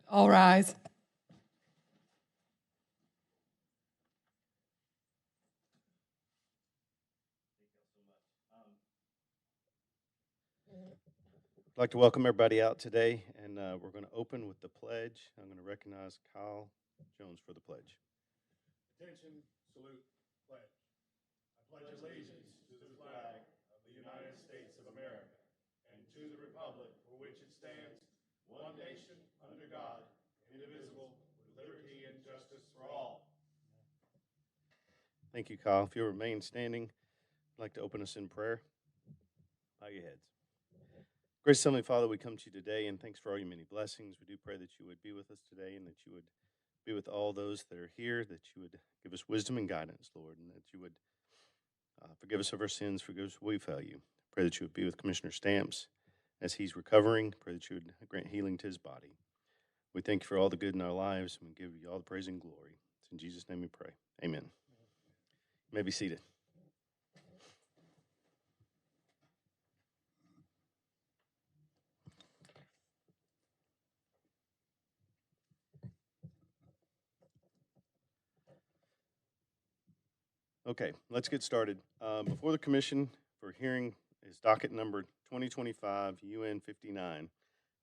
All rise. I'd like to welcome everybody out today, and we're going to open with the pledge. I'm going to recognize Kyle Jones for the pledge. Attention, salute, pledge. I pledge allegiance to the flag of the United States of America and to the republic for which it stands, one nation, under God, indivisible, with liberty and justice for all. Thank you, Kyle. If you'll remain standing, I'd like to open us in prayer. Bow your heads. Gracious Heavenly Father, we come to you today, and thanks for all your many blessings. We do pray that you would be with us today and that you would be with all those that are here, that you would give us wisdom and guidance, Lord, and that you would forgive us of our sins, forgive us where we fail you. Pray that you would be with Commissioner Stamps as he's recovering. Pray that you would grant healing to his body. We thank you for all the good in our lives, and we give you all the praise and glory. It's in Jesus' name we pray. Amen. You may be seated. Okay, let's get started. Before the commission for hearing is docket number 2025 UN 59,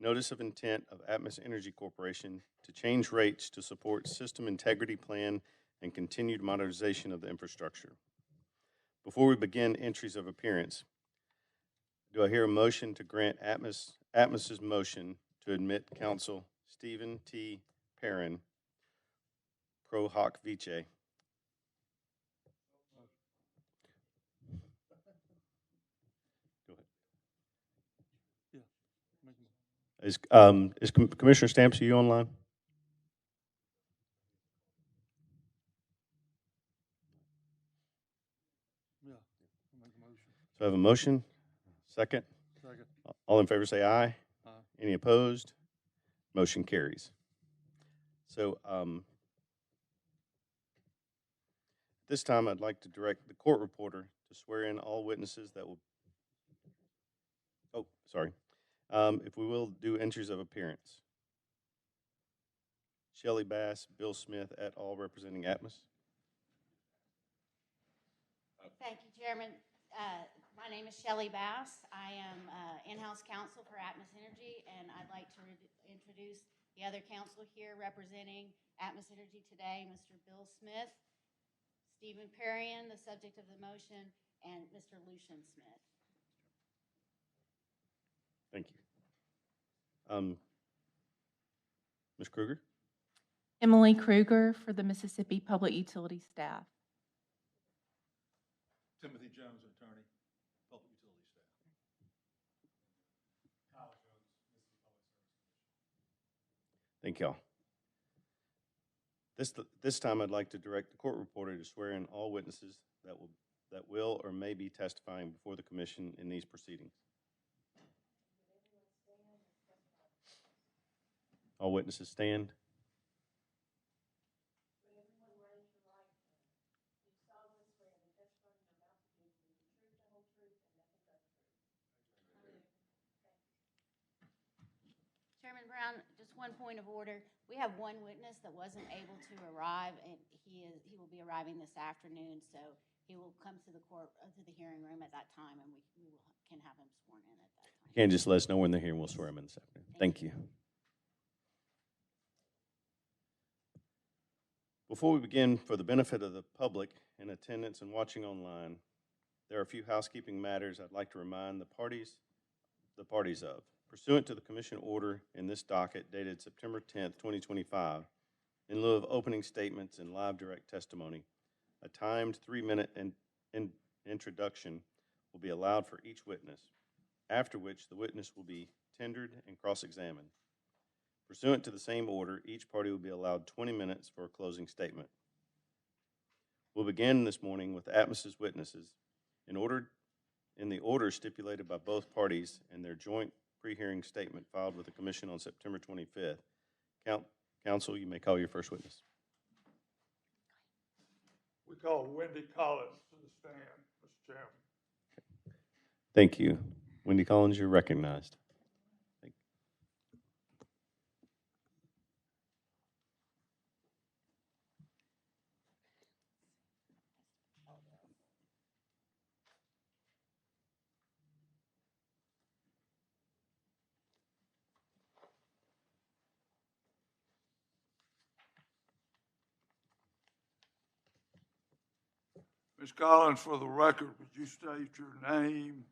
Notice of Intent of Atmos Energy Corporation to change rates to support system integrity plan and continued modernization of the infrastructure. Before we begin entries of appearance, do I hear a motion to grant Atmos's motion to admit counsel Stephen T. Perrin, pro hoc vice? Is Commissioner Stamps, are you online? Yeah, make a motion. So I have a motion. Second. Second. All in favor say aye. Aye. Any opposed? Motion carries. So this time I'd like to direct the court reporter to swear in all witnesses that will. Oh, sorry. If we will do entries of appearance. Shelley Bass, Bill Smith, et al. Representing Atmos. Thank you, Chairman. My name is Shelley Bass. I am in-house counsel for Atmos Energy, and I'd like to introduce the other counsel here representing Atmos Energy today, Mr. Bill Smith, Stephen Perrian, the subject of the motion, and Mr. Lucian Smith. Thank you. Ms. Kruger? Emily Kruger for the Mississippi Public Utility Staff. Timothy Jones, attorney, public utility staff. Kyle Jones, Mississippi Public Service Commission. Thank y'all. This time I'd like to direct the court reporter to swear in all witnesses that will or may be testifying before the commission in these proceedings. All witnesses stand. Chairman Brown, just one point of order. We have one witness that wasn't able to arrive, and he will be arriving this afternoon, so he will come to the court, to the hearing room at that time, and we can have him sworn in at that time. You can just let us know when they're here, and we'll swear them in this afternoon. Thank you. Before we begin, for the benefit of the public in attendance and watching online, there are a few housekeeping matters I'd like to remind the parties of. Pursuant to the commission order in this docket dated September 10th, 2025, in lieu of opening statements and live direct testimony, a timed 3-minute introduction will be allowed for each witness, after which the witness will be tendered and cross-examined. Pursuant to the same order, each party will be allowed 20 minutes for a closing statement. We'll begin this morning with Atmos's witnesses in the order stipulated by both parties in their joint pre-hearing statement filed with the commission on September 25th. Counsel, you may call your first witness. We call Wendy Collins to the stand, Mr. Chairman. Thank you. Wendy Collins, you're recognized. Ms. Collins, for the record, would you state your name,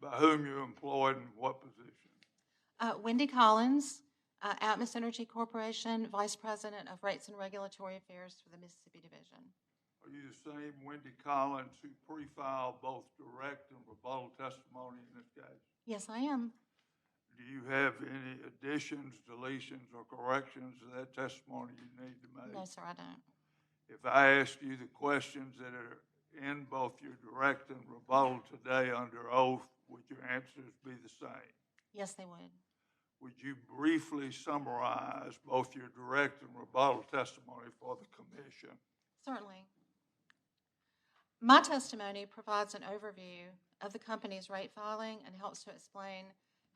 by whom you're employed, and what position? Wendy Collins, Atmos Energy Corporation, Vice President of Rates and Regulatory Affairs for the Mississippi Division. Are you the same Wendy Collins who pre-filed both direct and rebuttal testimony in this case? Yes, I am. Do you have any additions, deletions, or corrections to that testimony you need to make? No, sir, I don't. If I ask you the questions that are in both your direct and rebuttal today under oath, would your answers be the same? Yes, they would. Would you briefly summarize both your direct and rebuttal testimony for the commission? Certainly. My testimony provides an overview of the company's rate filing and helps to explain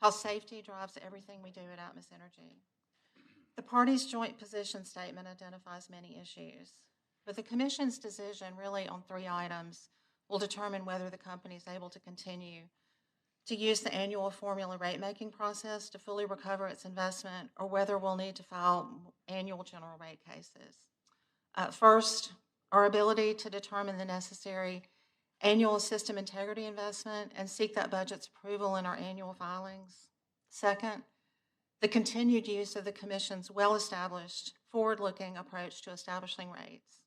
how safety drives everything we do at Atmos Energy. The parties' joint position statement identifies many issues, but the commission's decision really on 3 items will determine whether the company is able to continue to use the annual formula rate-making process to fully recover its investment, or whether we'll need to file annual general rate cases. First, our ability to determine the necessary annual system integrity investment and seek that budget's approval in our annual filings. Second, the continued use of the Commission's well-established, forward-looking approach to establishing rates.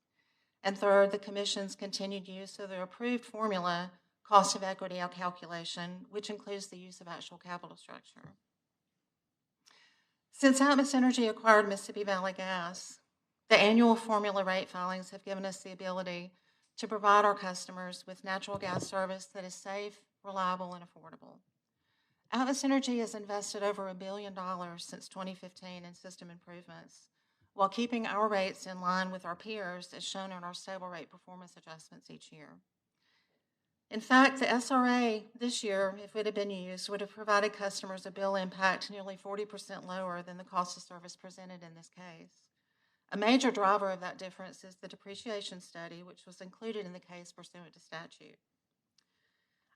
And third, the Commission's continued use of the approved formula cost of equity calculation, which includes the use of actual capital structure. Since Atmos Energy acquired Mississippi Valley Gas, the annual formula rate filings have given us the ability to provide our customers with natural gas service that is safe, reliable, and affordable. Atmos Energy has invested over $1 billion since 2015 in system improvements, while keeping our rates in line with our peers, as shown in our stable rate performance adjustments each year. In fact, the SRA this year, if it had been used, would have provided customers a bill impact nearly 40% lower than the cost of service presented in this case. A major driver of that difference is the depreciation study, which was included in the case pursuant to statute.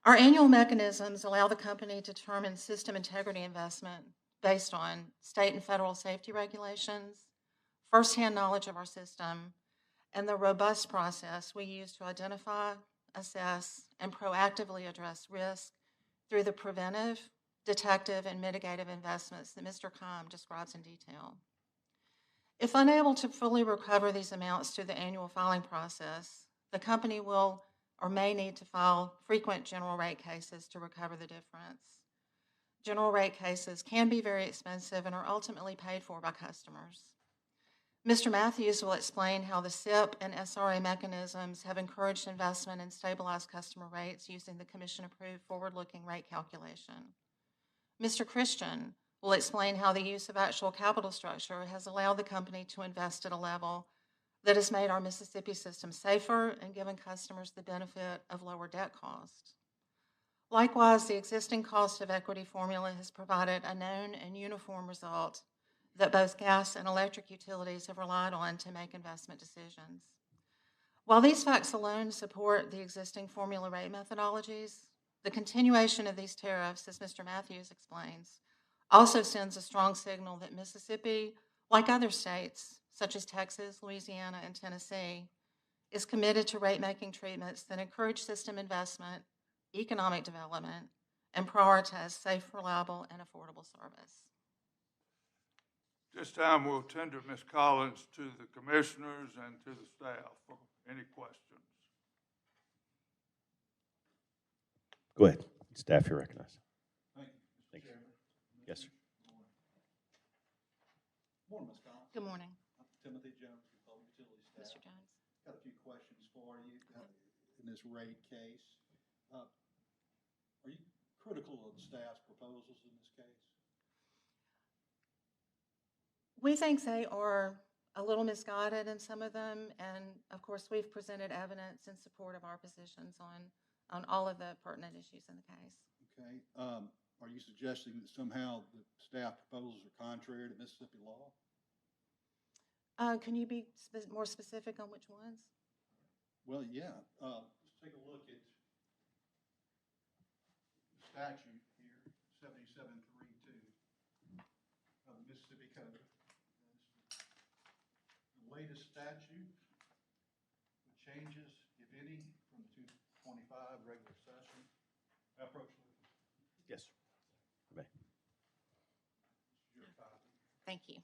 Our annual mechanisms allow the company to determine system integrity investment based on state and federal safety regulations, firsthand knowledge of our system, and the robust process we use to identify, assess, and proactively address risk through the preventive, detective, and mitigative investments that Mr. Keim describes in detail. If unable to fully recover these amounts through the annual filing process, the company will or may need to file frequent general rate cases to recover the difference. General rate cases can be very expensive and are ultimately paid for by customers. Mr. Matthews will explain how the SIP and SRA mechanisms have encouraged investment in stabilized customer rates using the Commission-approved forward-looking rate calculation. Mr. Christian will explain how the use of actual capital structure has allowed the company to invest at a level that has made our Mississippi system safer and given customers the benefit of lower debt costs. Likewise, the existing cost of equity formula has provided a known and uniform result that both gas and electric utilities have relied on to make investment decisions. While these facts alone support the existing formula rate methodologies, the continuation of these tariffs, as Mr. Matthews explains, also sends a strong signal that Mississippi, like other states, such as Texas, Louisiana, and Tennessee, is committed to rate-making treatments that encourage system investment, economic development, and prioritize safe, reliable, and affordable service. This time we'll tender Ms. Collins to the commissioners and to the staff for any questions. Go ahead. Staff, you're recognized. Thank you, Mr. Thank you. Chairman. Yes, sir. Morning, Ms. Collins. Good morning, I'm Timothy Jones, with Public Utility Staff. Mr. Jones. Got a few questions for you in this rate case. Are you critical of the staff's proposals in this case? We think they are a little misguided in some of them, and of course, we've presented evidence in support of our positions on all of the pertinent issues in the case. Okay. Are you suggesting that somehow the staff proposals are contrary to Mississippi law? Can you be more specific on which ones? Well, yeah. Let's take a look at the statute here, 7732 of the Mississippi Code. The latest statute, the changes, if any, regular session. I approach you. Yes, sir. You may. This is your copy. Thank you.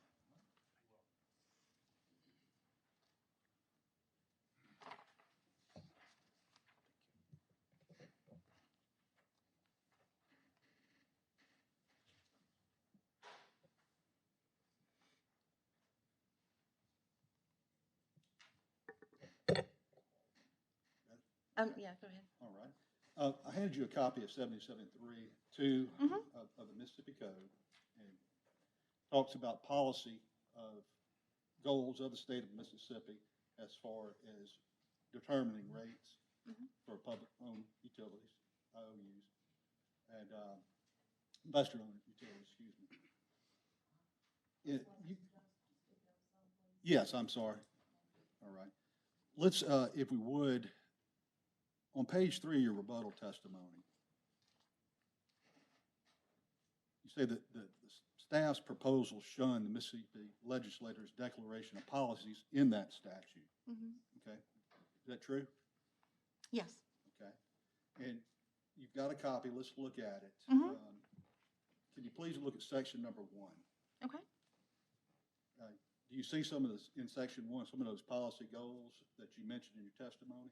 Yeah, go ahead. All right. I handed you a copy of 77.3.2 of the Mississippi Code, and talks about policy of goals of the state of Mississippi as far as determining rates for public-owned utilities, IOUs, and investor-owned utilities, excuse me. Yes, I'm sorry. All right. Let's, if we would, on page 3 of your rebuttal testimony, you say that the staff's proposal shunned the Mississippi legislator's declaration of policies in that statute. Okay? Is that true? Yes. Okay. And you've got a copy. Let's look at it. Can you please look at section number 1? Okay. Do you see some of this in section 1, some of those policy goals that you mentioned in your testimony?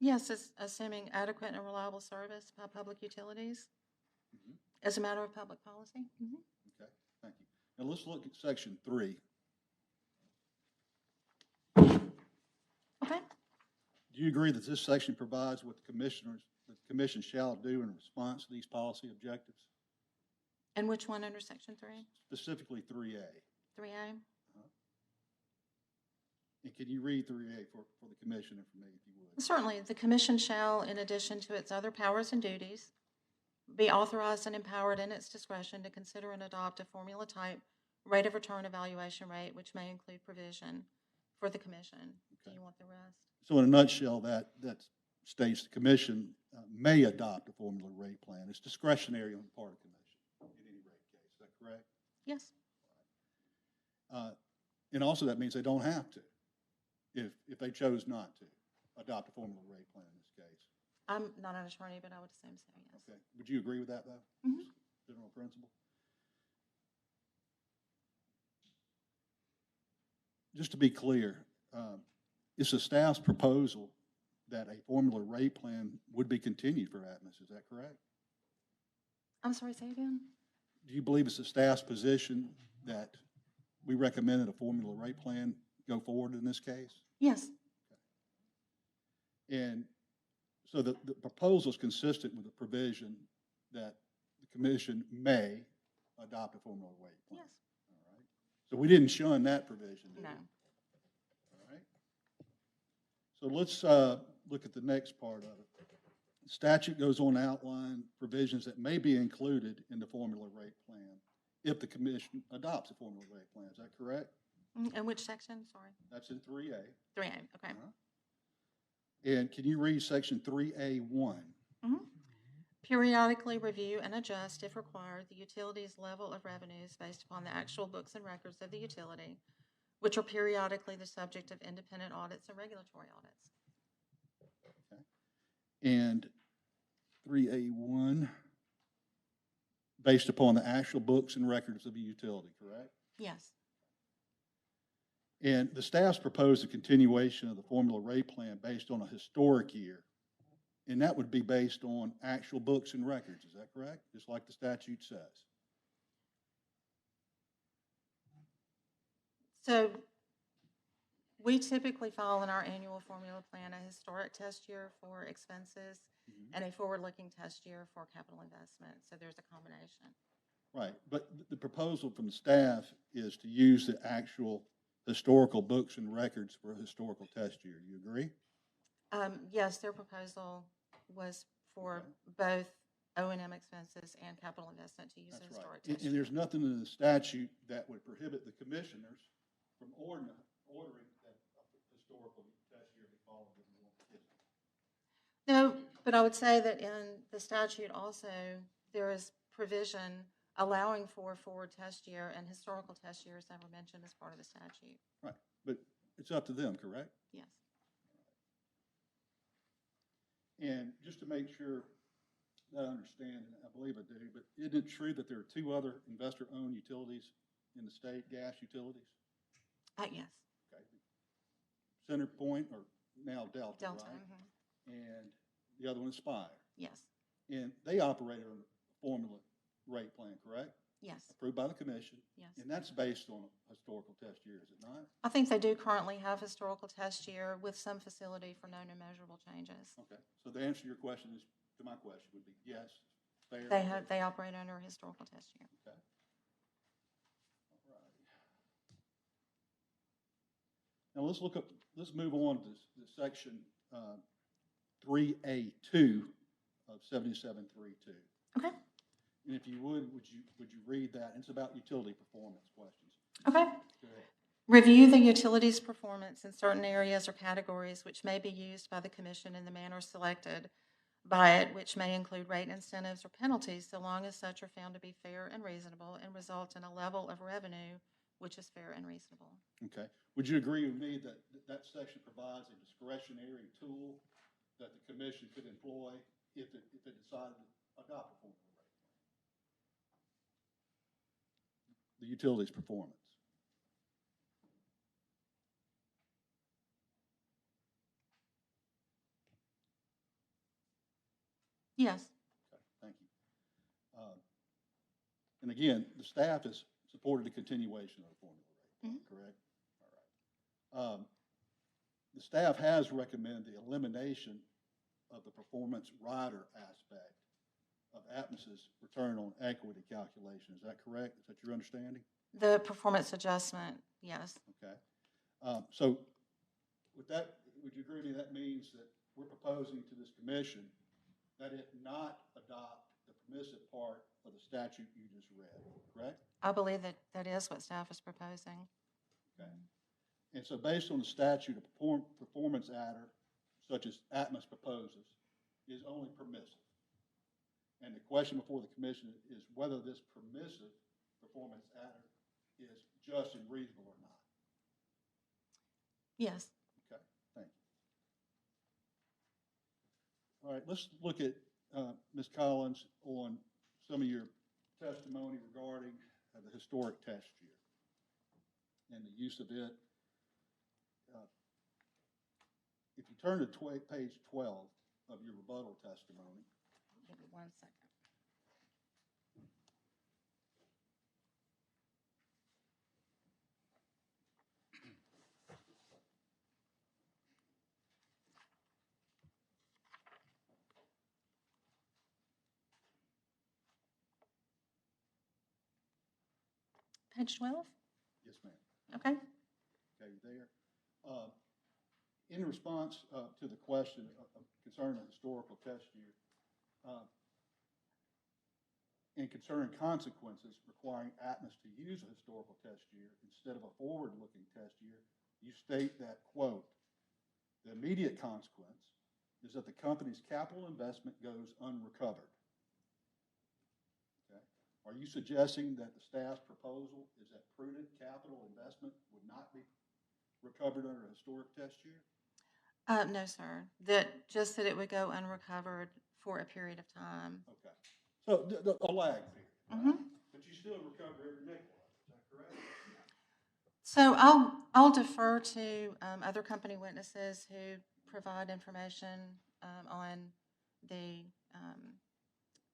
Yes, it's assuming adequate and reliable service by public utilities as a matter of public policy. Okay, thank you. Now let's look at section 3. Okay. Do you agree that this section provides what the commission shall do in response to these policy objectives? And which one under section 3? Specifically 3A. 3A? And can you read 3A for the commission and for me, if you would? Certainly. The commission shall, in addition to its other powers and duties, be authorized and empowered in its discretion to consider and adopt a formula type rate of return evaluation rate, which may include provision for the commission. Do you want the rest? So in a nutshell, that states the commission may adopt a formula rate plan. It's discretionary on the part of the commission in any rate case. Is that correct? Yes. And also that means they don't have to if they chose not to adopt a formula rate plan in this case. I'm not an attorney, but I would assume so, yes. Okay. Would you agree with that, though? General principle? Just to be clear, it's the staff's proposal that a formula rate plan would be continued for Atmos. Is that correct? I'm sorry, say again? Do you believe it's the staff's position that we recommended a formula rate plan go forward in this case? Yes. And so the proposal is consistent with the provision that the commission may adopt a formula rate plan? Yes. All right. So we didn't shun that provision, did we? No. All right. So let's look at the next part of it. The statute goes on to outline provisions that may be included in the formula rate plan if the commission adopts a formula rate plan. Is that correct? And which section? Sorry. That's in 3A. 3A, okay. And can you read section 3A1? Periodically review and adjust, if required, the utility's level of revenues based upon the actual books and records of the utility, which are periodically the subject of independent audits and regulatory audits. Okay. And 3A1, based upon the actual books and records of the utility, correct? Yes. And the staff's proposed a continuation of the formula rate plan based on a historic year. And that would be based on actual books and records, is that correct? Just like the statute says. So we typically file in our annual formula plan a historic test year for expenses and a forward-looking test year for capital investment. So there's a combination. Right, but the proposal from the staff is to use the actual historical books and records for a historical test year. You agree? Yes, their proposal was for both O&M expenses and capital investment to use a That's historic right. test And year. there's nothing in the statute that would prohibit the commissioners from ordering that historical test year be followed in the No, but I would say that in the statute also, there is provision allowing for forward test year and historical test years that were mentioned as part of the statute. Right, but it's up to them, correct? Yes. And just to make sure that I understand, and I believe I do, but isn't it true that there are two other investor-owned utilities in the state, gas utilities? Yes, Okay. Center Point, or now Delta, Delta, right? mhm, And the other one is Spire. yes, And they operate on a formula rate plan, correct? yes, Approved by the commission. yes. And that's based on a historical test year, is it not? I think they do currently have historical test year with some facility for known and measurable changes. Okay. So the answer to your question is, to my question would be yes, fair. They operate under a historical test year. Okay. All right. Now let's move on to section 3A2 of 7732. Okay, And if you would you read that? It's about utility performance questions. okay. Go ahead. Review the utilities' performance in certain areas or categories which may be used by the commission in the manner selected by it, which may include rate incentives or penalties, so long as such are found to be fair and reasonable and result in a level of revenue which is fair and reasonable. Okay. Would you agree with me that that section provides a discretionary tool that the commission could employ if it decided to adopt a formula rate plan? The utilities performance. Yes, Okay, thank you. And again, the staff has supported the continuation of the formula rate plan, correct? All right. The staff has recommended the elimination of the performance rider aspect of Atmos's return on equity calculation. Is that correct? Is that your understanding? the performance adjustment, yes. Okay. So with that, would you agree with me that means that we're proposing to this commission that it not adopt the permissive part of the statute you just read, correct? I believe that that is what staff is proposing. Okay. And so based on the statute, a performance adder, such as Atmos proposes, is only permissive. And the question before the commission is whether this permissive performance adder is just and reasonable or not. Yes. Okay, thank you. All right, let's look at, Ms. Collins, on some of your testimony regarding the historic test year and the use of it. If you turn to page 12 of your rebuttal testimony, Give me 1 second. Page 12? yes, ma'am. Okay. Okay, you there? In response to the question concerning the historical test year, and concerning consequences requiring Atmos to use a historical test year instead of a forward-looking test year, you state that, quote, the immediate consequence is that the company's capital investment goes unrecovered. Okay. Are you suggesting that the staff's proposal is that prudent capital investment would not be recovered under a historic test year? No, sir. Just that it would go unrecovered for a period of time. Okay. So a lag period, right? Mhm. But you still recover every nickel of it, is that correct? So I'll defer to other company witnesses who provide information on the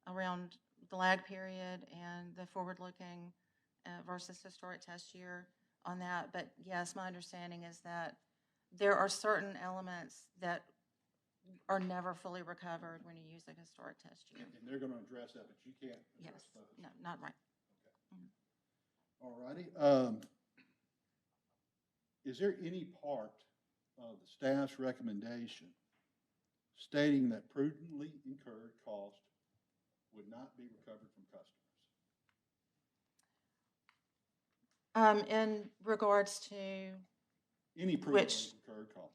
around the lag period and the forward-looking versus historic test year on that. But yes, my understanding is that there are certain elements that are never fully recovered when you use a historic test year. And they're going to address that, but you can't Yes, address those. no, not right. All righty. Is there any part of the staff's recommendation stating that prudently incurred cost would not be recovered from customers? In regards to, Any prudently Which- incurred cost?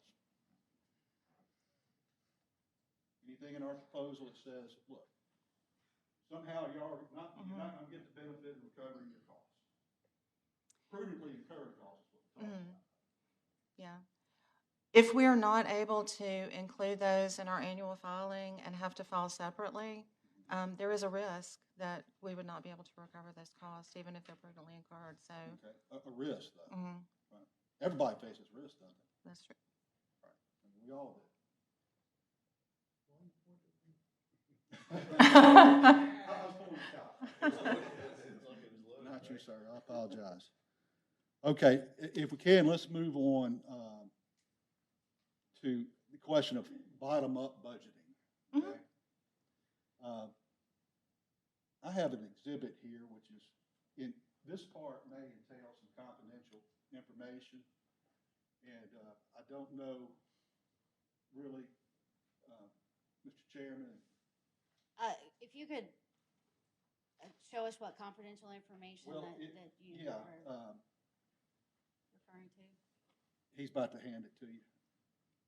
Anything in our proposal that says, look, somehow you're not going to get the benefit of recovering your costs. Prudently incurred costs is what we're talking about. yeah. If we are not able to include those in our annual filing and have to file separately, there is a risk that we would not be able to recover those costs, even if they're prudently incurred, so, Okay, a risk, though. mhm, Right. Everybody faces risk, doesn't they? that's true. Right. And we all do. Not you, sir. I apologize. Okay, if we can, let's move on to the question of bottom-up budgeting. Mhm. Okay? I have an exhibit here, which is in this part may entail some confidential information, and I don't know really, Mr. Chairman. If you could show us what confidential information Well, that you yeah, are referring to. he's about to hand it to you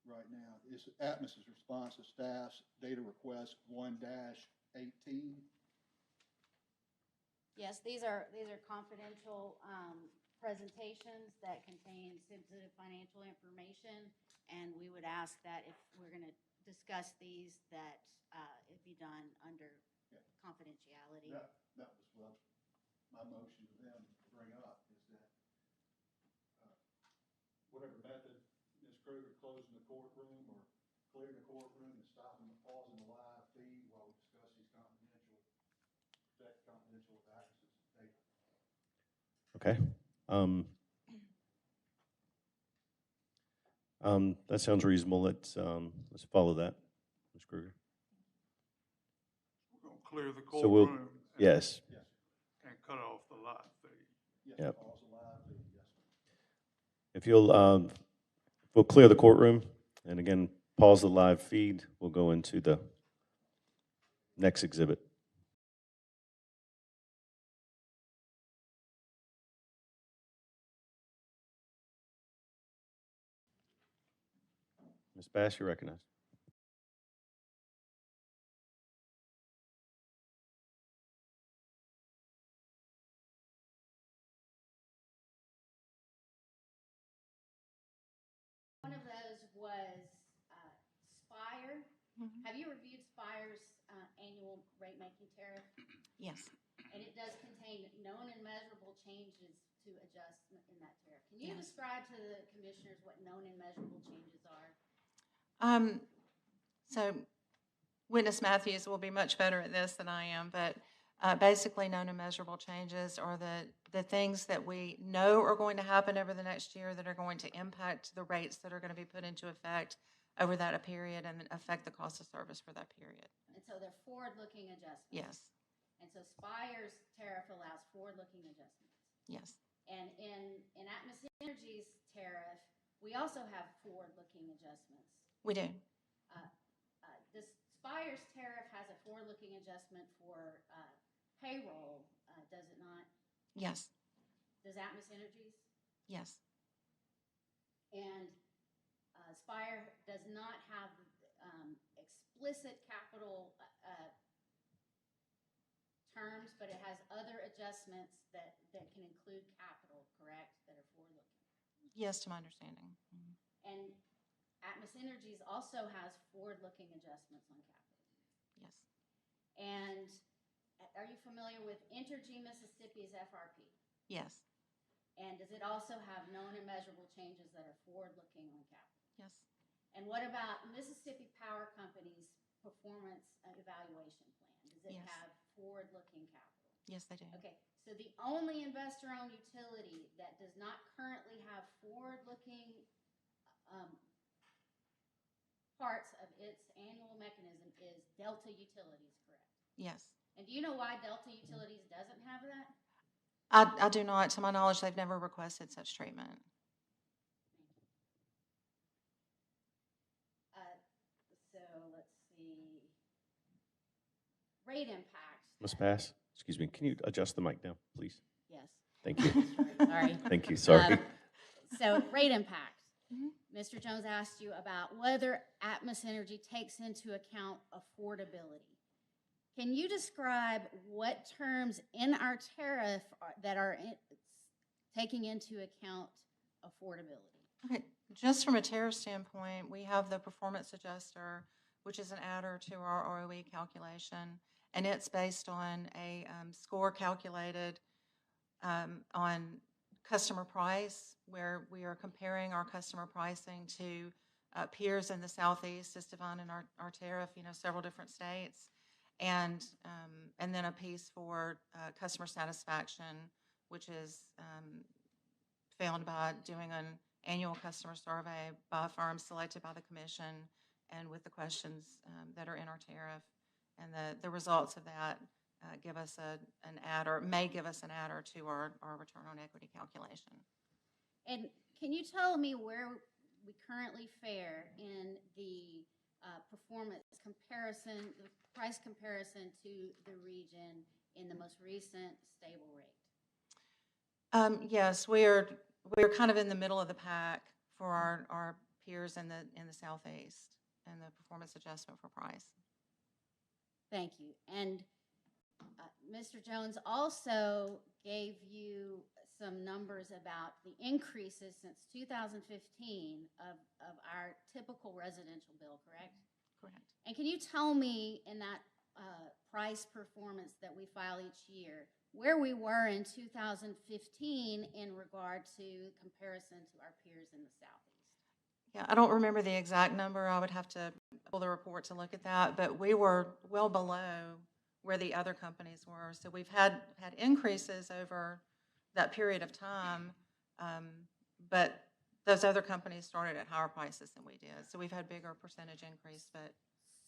right now. It's Atmos's response to staff's data request 1-18. Yes, these are confidential presentations that contain sensitive financial information, and we would ask that if we're going to discuss these, that it be done under Yeah. confidentiality. That was what my motion to them to bring up is that whatever method, Ms. Kruger closing the courtroom or clearing the courtroom and stopping the pausing the live feed while we discuss these confidential access data. Okay. That sounds reasonable. Let's follow that, Ms. Kruger. We're gonna clear the So we'll, courtroom. yes. Yes, And cut off the live feed. yes, Yep. pause the live feed, yes, sir. If you'll, we'll clear the courtroom, and again, pause the live feed. We'll go into the next exhibit. Ms. Bass, you're recognized. One of those was Spire. Mhm. Have you reviewed Spire's annual rate-making tariff? Yes. And it does contain known and measurable changes to adjustment in that tariff. Can you Yes. describe to the commissioners what known and measurable changes are? So Witness Matthews will be much better at this than I am, but basically known and measurable changes are the things that we know are going to happen over the next year that are going to impact the rates that are going to be put into effect over that period and affect the cost of service for that period. And so they're forward-looking adjustments. Yes, And so Spire's tariff allows forward-looking adjustments. yes, And in Atmos Energy's tariff, we also have forward-looking adjustments. we do. This Spire's tariff has a forward-looking adjustment for payroll, does it not? Yes, Does Atmos Energy's? yes, And Spire does not have explicit capital terms, but it has other adjustments that can include capital, correct, that are forward-looking. yes, to my understanding. Mhm. And Atmos Energies also has forward-looking adjustments on capital. Yes, And are you familiar with Entergy Mississippi's FRP? yes, And does it also have known and measurable changes that are forward-looking on capital? yes, And what about Mississippi Power Company's performance evaluation plan? Does it Yes. have forward-looking capital? yes, they do. Okay, so the only investor-owned utility that does not currently have forward-looking parts of its annual mechanism is Delta Utilities, correct? Yes. And do you know why Delta Utilities doesn't have that? I do not, to my knowledge, they've never requested such treatment. So let's see. Rate impact. Ms. Bass, excuse me, can you adjust the mic down, please? Yes. Thank you. Sorry. Thank you, sorry. So rate impact. Mhm. Mr. Jones asked you about whether Atmos Energy takes into account affordability. Can you describe what terms in our tariff that are taking into account affordability? Okay, Just from a tariff standpoint, we have the performance adjuster, which is an adder to our ROE calculation, and it's based on a score calculated on customer price, where we are comparing our customer pricing to peers in the Southeast as defined in our tariff, several different states, and then a piece for customer satisfaction, which is found by doing an annual customer survey by a firm selected by the commission and with the questions that are in our tariff. And the results of that give us an adder, may give us an adder to our return on equity calculation. And can you tell me where we currently fare in the performance comparison, the price comparison to the region in the most recent stable rate? Yes, we're kind of in the middle of the pack for our peers in the Southeast and the performance adjustment for price. Thank you. And Mr. Jones also gave you some numbers about the increases since 2015 of our typical residential bill, correct? Correct. And can you tell me in that price performance that we file each year, where we were in 2015 in regard to comparison to our peers in the Southeast? Yeah, I don't remember the exact number. I would have to pull the report to look at that, but we were well below where the other companies were. So we've had increases over that period of time, but those other companies started at higher prices than we did. So we've had bigger percentage increase, but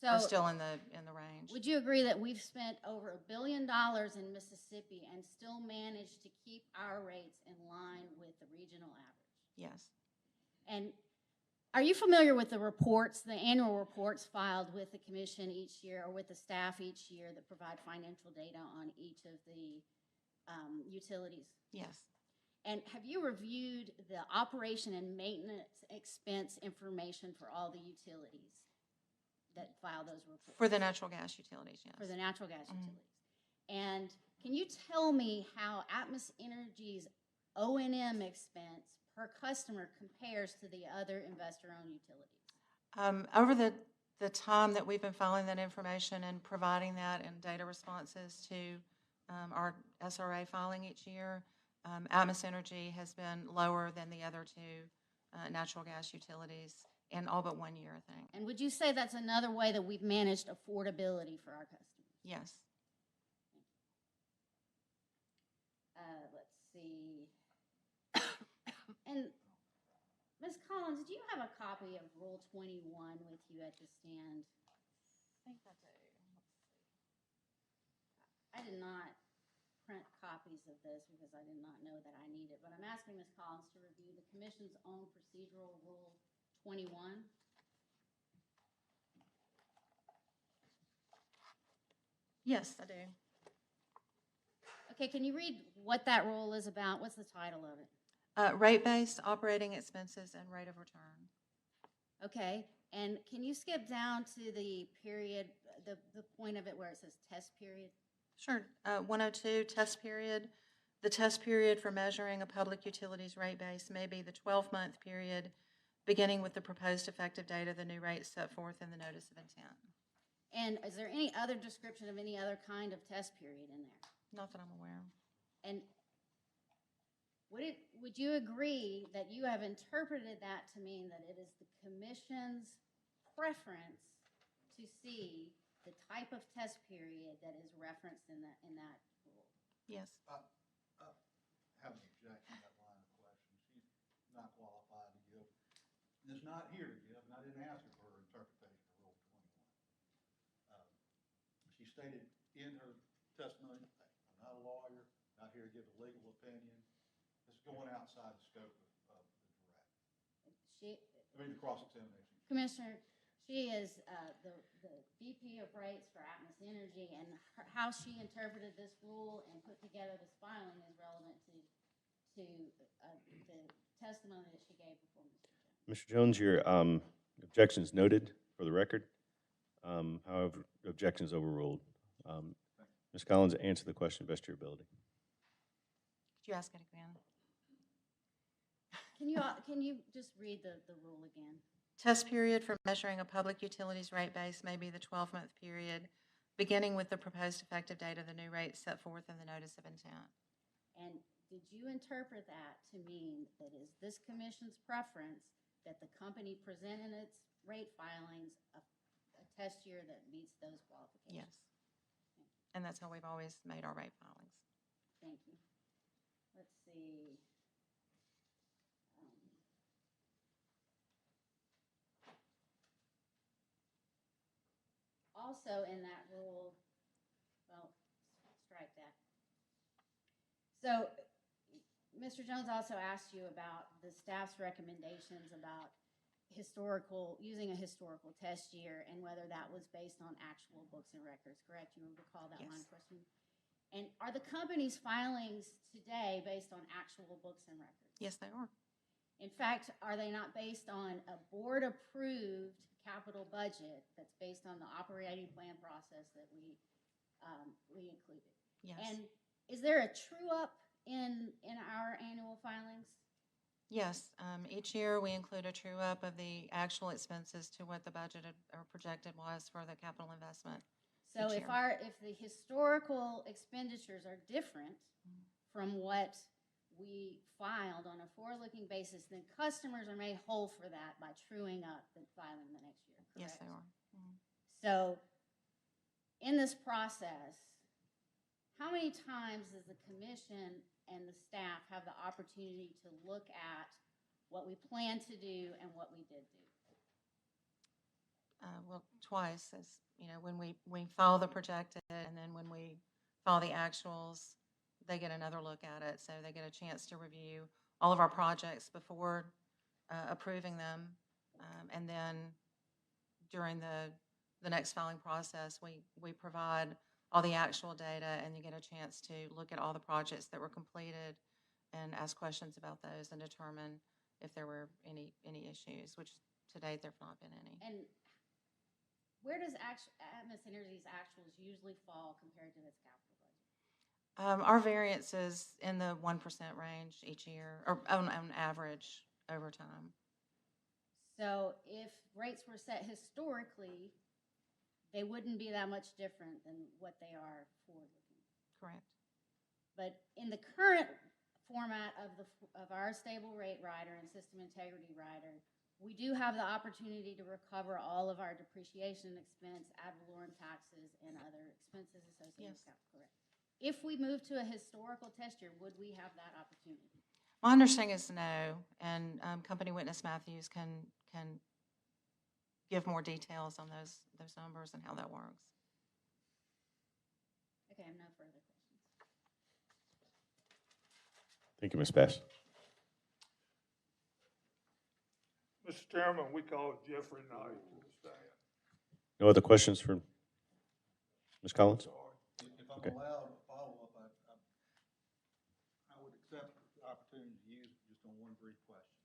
we're still in the range. Would you agree that we've spent over $1 billion in Mississippi and still managed to keep our rates in line with the regional average? Yes. And are you familiar with the reports, the annual reports filed with the commission each year or with the staff each year that provide financial data on each of the utilities? Yes. And have you reviewed the operation and maintenance expense information for all the utilities that file those reports? For the natural gas utilities, yes. For the natural gas utilities. And can you tell me how Atmos Energy's O&M expense per customer compares to the other investor-owned utilities? Over the time that we've been filing that information and providing that in data responses to our SRA filing each year, Atmos Energy has been lower than the other two natural gas utilities in all but 1 year, I think. And would you say that's another way that we've managed affordability for our customers? Yes. Let's see. And Ms. Collins, do you have a copy of Rule 21 with you at the stand? I think I do. I did not print copies of this because I did not know that I need it, but I'm asking Ms. Collins to review the Commission's own procedural Rule 21. Yes, I do. Okay, can you read what that rule is about? What's the title of it? Rate-based operating expenses and rate of return. Okay, and can you skip down to the period, the point of it where it says test period? Sure. 102, test period. The test period for measuring a public utilities rate base may be the 12-month period beginning with the proposed effective date of the new rate set forth in the notice of intent. And is there any other description of any other kind of test period in there? Not that I'm aware of. And would you agree that you have interpreted that to mean that it is the Commission's preference to see the type of test period that is referenced in that rule? Yes. I have an objection to that line of question. She's not qualified to give, and is not here to give, and I didn't ask her for her interpretation of Rule 21. She stated in her testimony, I'm not a lawyer, not here to give a legal opinion. This is going outside the scope of the cross-examination. Commissioner, she is the VP of rates for Atmos Energy, and how she interpreted this rule and put together this filing is relevant to the testimony that she gave before Mr. Jones. Mr. Jones, your objection is noted for the record. However, objection is overruled. Ms. Collins, answer the question best to your ability. Could you ask it again? can you just read the rule again? Test period for measuring a public utilities rate base may be the 12-month period, beginning with the proposed effective date of the new rate set forth in the notice of intent. And did you interpret that to mean that is this commission's preference that the company present in its rate filings a test year that meets those qualifications? Yes. And that's how we've always made our rate filings. Thank you. Let's see. Also in that rule, well, strike that. So, Mr. Jones also asked you about the staff's recommendations about using a historical test year and whether that was based on actual books and records, correct? You recall that line of Yes. questioning? And are the company's filings today based on actual books and records? Yes, they are. In fact, are they not based on a board-approved capital budget that's based on the operating plan process that we included? Yes. And is there a true-up in our annual filings? Yes. Each year we include a true up of the actual expenses to what the budgeted or projected was for the capital investment. So Each if year. if the historical expenditures are different from what we filed on a forward-looking basis, then customers are made whole for that by truing up and filing the next year, correct? Yes, they are. Mhm. So in this process, how many times does the commission and the staff have the opportunity to look at what we plan to do and what we did do? Well, twice, as you know, when we file the projected, and then when we file the actuals, they get another look at it. So they get a chance to review all of our projects before approving them, and then during the next filing process, we provide all the actual data, and you get a chance to look at all the projects that were completed and ask questions about those and determine if there were any issues, which to date there have not been any. And where does Atmos Energy's actuals usually fall compared to its capital budget? Our variance is in the 1% range each year, or on average over time. So if rates were set historically, they wouldn't be that much different than what they are forward-looking. Correct. But in the current format of our stable rate rider and system integrity rider, we do have the opportunity to recover all of our depreciation expense, ad valorem taxes, and other expenses associated with Yes. capital, correct? If we move to a historical test year, would we have that opportunity? My understanding is no, and Company Witness Matthews can give more details on those numbers and how that works. Okay, I have no further questions. Thank you, Ms. Bass. Mr. Chairman, we call Jeffrey Knight to the stand. No other questions for Ms. Collins? Sorry. If I'm Okay. allowed a follow-up, I would accept the opportunity to use just on one brief question.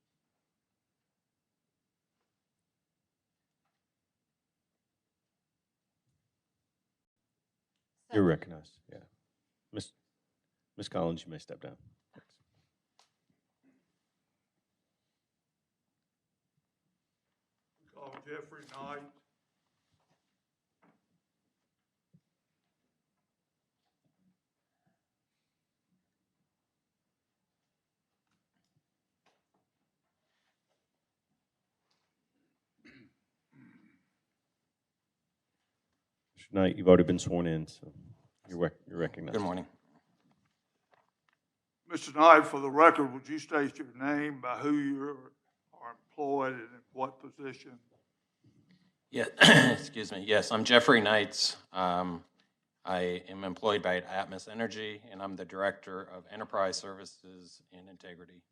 You're recognized, yeah. Ms. Collins, you may step down. Thanks. We call Jeffrey Knight. Mr. Knight, you've already been sworn in, so you're recognized. Good morning. Mr. Knight, for the record, would you state your name, by who you are employed, and in what position? Yeah, excuse me. Yes, I'm Jeffrey Knights. I am employed by Atmos Energy, and I'm the Director of Enterprise Services and Integrity.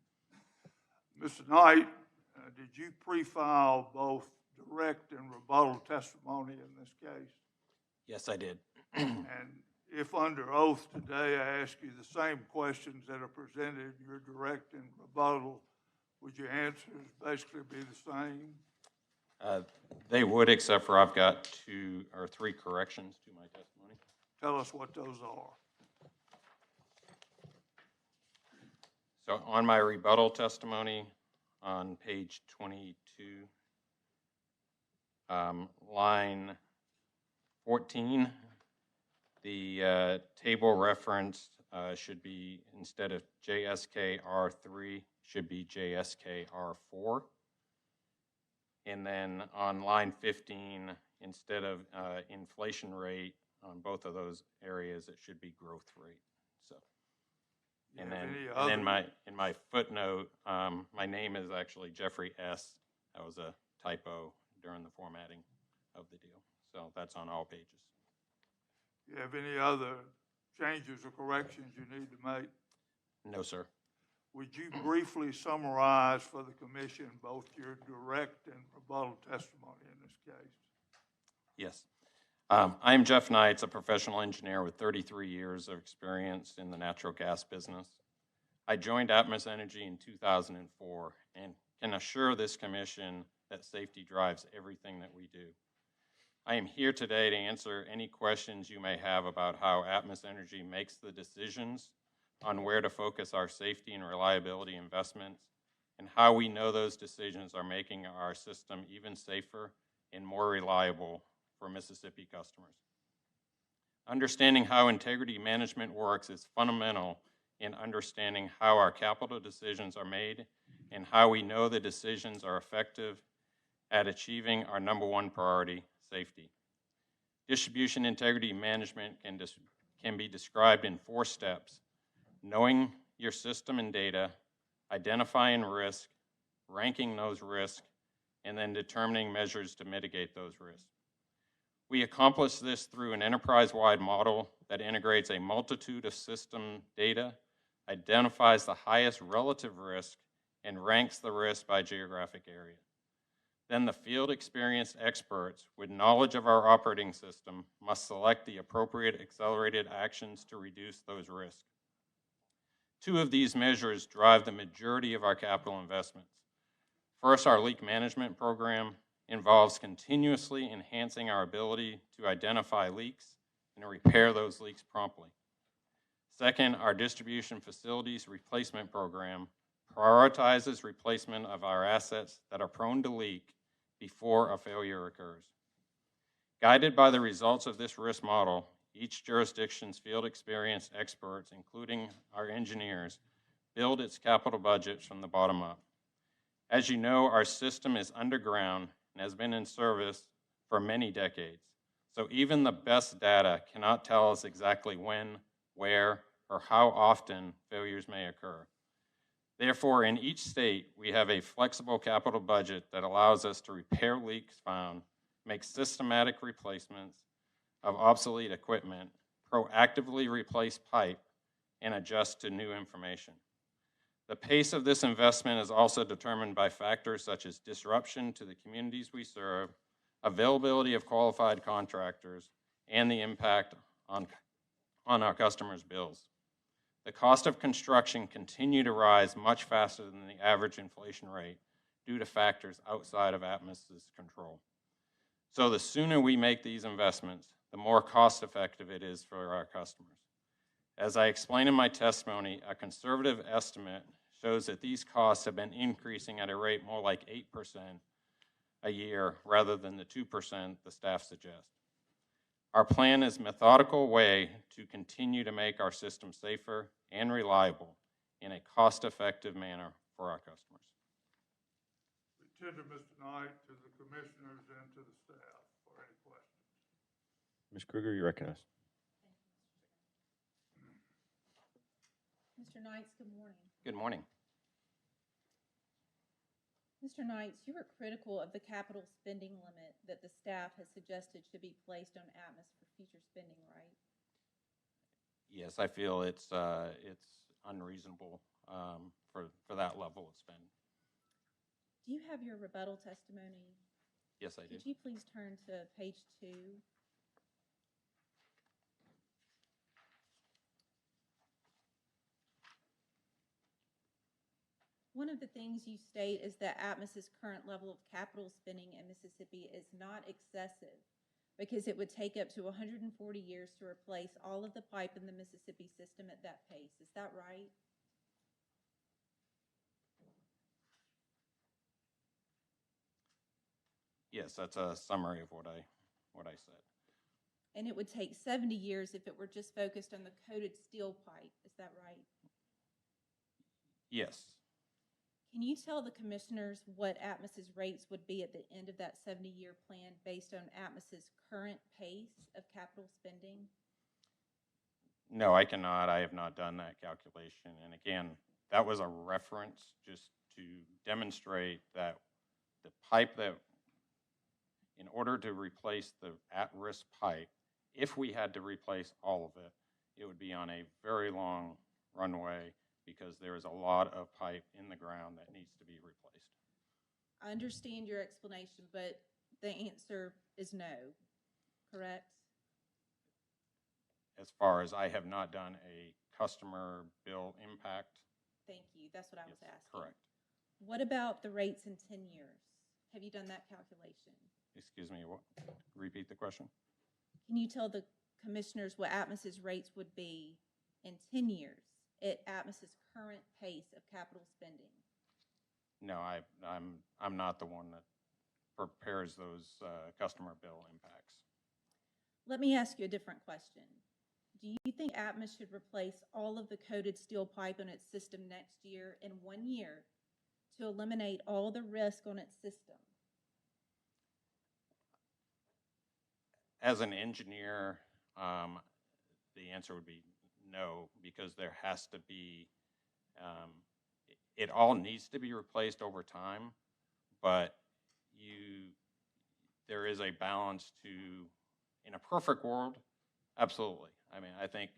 Mr. Knight, did you pre-file both direct and rebuttal testimony in this case? Yes, I did. And if under oath today I ask you the same questions that are presented in your direct and rebuttal, would your answers basically be the same? They would, except for I've got 2 or 3 corrections to my testimony. Tell us what those are. So on my rebuttal testimony, on page 22, line 14. The table reference should be, instead of JSKR3, should be JSKR4. And then on line 15, instead of inflation rate on both of those areas, it should be growth rate. So, and then in my footnote, my name is actually Jeffrey S. That was a typo during the formatting of the deal. So that's on all pages. You have any other changes or corrections you need to make? No, sir. Would you briefly summarize for the commission both your direct and rebuttal testimony in this case? Yes. I am Jeff Knights, a professional engineer with 33 years of experience in the natural gas business. I joined Atmos Energy in 2004 and can assure this commission that safety drives everything that we do. I am here today to answer any questions you may have about how Atmos Energy makes the decisions on where to focus our safety and reliability investments, and how we know those decisions are making our system even safer and more reliable for Mississippi customers. Understanding how integrity management works is fundamental in understanding how our capital decisions are made and how we know the decisions are effective at achieving our #1 priority, safety. Distribution integrity management can be described in 4 steps: knowing your system and data, identifying risk, ranking those risks, and then determining measures to mitigate those risks. We accomplish this through an enterprise-wide model that integrates a multitude of system data, identifies the highest relative risk, and ranks the risk by geographic area. Then the field experienced experts with knowledge of our operating system must select the appropriate accelerated actions to reduce those risks. 2 of these measures drive the majority of our capital investments. First, our leak management program involves continuously enhancing our ability to identify leaks and repair those leaks promptly. Second, our distribution facilities replacement program prioritizes replacement of our assets that are prone to leak before a failure occurs. Guided by the results of this risk model, each jurisdiction's field experienced experts, including our engineers, build its capital budgets from the bottom up. As you know, our system is underground and has been in service for many decades. So even the best data cannot tell us exactly when, where, or how often failures may occur. Therefore, in each state, we have a flexible capital budget that allows us to repair leaks found, make systematic replacements of obsolete equipment, proactively replace pipe, and adjust to new information. The pace of this investment is also determined by factors such as disruption to the communities we serve, availability of qualified contractors, and the impact on our customers' bills. The cost of construction continue to rise much faster than the average inflation rate due to factors outside of Atmos's control. So the sooner we make these investments, the more cost-effective it is for our customers. As I explained in my testimony, a conservative estimate shows that these costs have been increasing at a rate more like 8% a year rather than the 2% the staff suggests. Our plan is a methodical way to continue to make our system safer and reliable in a cost-effective manner for our customers. We turn to Mr. Knight, to the commissioners, and to the staff for any questions. Ms. Kruger, you recognize. Mr. Knights, good morning. Good morning. Mr. Knights, you were critical of the capital spending limit that the staff has suggested should be placed on Atmos for future spending, right? Yes, I feel it's unreasonable for that level of spend. Do you have your rebuttal testimony? Yes, I do. Could you please turn to page 2? One of the things you state is that Atmos's current level of capital spending in Mississippi is not excessive because it would take up to 140 years to replace all of the pipe in the Mississippi system at that pace. Is that right? Yes, that's a summary of what I said. And it would take 70 years if it were just focused on the coated steel pipe. Is that right? Yes. Can you tell the commissioners what Atmos's rates would be at the end of that 70-year plan based on Atmos's current pace of capital spending? No, I cannot. I have not done that calculation. And again, that was a reference just to demonstrate that the pipe that, in order to replace the at-risk pipe, if we had to replace all of it, it would be on a very long runway because there is a lot of pipe in the ground that needs to be replaced. I understand your explanation, but the answer is no, correct? As far as I have not done a customer bill impact. Thank you. That's what I was Yes, asking. correct. What about the rates in 10 years? Have you done that calculation? Excuse me, what? Repeat the question? Can you tell the commissioners what Atmos's rates would be in 10 years at Atmos's current pace of capital spending? No, I'm not the one that prepares those customer bill impacts. Let me ask you a different question. Do you think Atmos should replace all of the coated steel pipe on its system next year in 1 year to eliminate all the risk on its system? As an engineer, the answer would be no, because there has to be, it all needs to be replaced over time, but there is a balance to, in a perfect world, absolutely. I mean, I think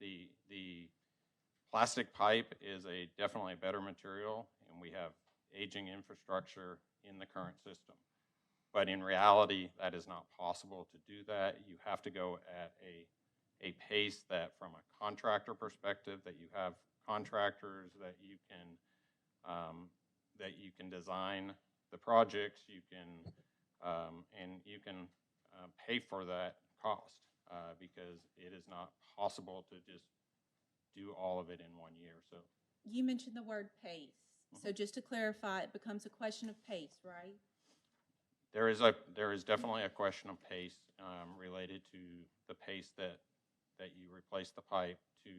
the plastic pipe is definitely a better material, and we have aging infrastructure in the current system. But in reality, that is not possible to do that. You have to go at a pace that, from a contractor perspective, that you have contractors that you can design the projects, you can and you can pay for that cost because it is not possible to just do all of it in 1 year. So You mentioned the word pace. So just to clarify, it becomes a question of pace, right? there is definitely a question of pace related to the pace that you replace the pipe to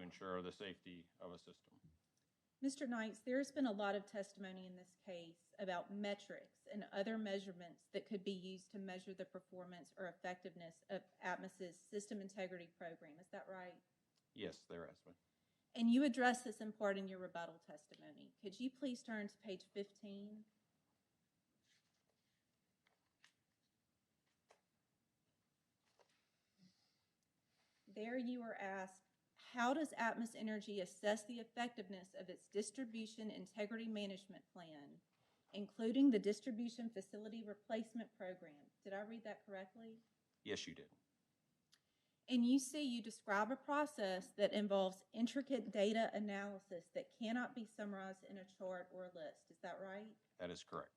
ensure the safety of a system. Mr. Knights, there's been a lot of testimony in this case about metrics and other measurements that could be used to measure the performance or effectiveness of Atmos's system integrity program. Is that right? Yes, there has been. And you addressed this in part in your rebuttal testimony. Could you please turn to page 15? There you are asked, how does Atmos Energy assess the effectiveness of its distribution integrity management plan, including the distribution facility replacement program? Did I read that correctly? Yes, you did. And you describe a process that involves intricate data analysis that cannot be summarized in a chart or a list. Is that right? That is correct.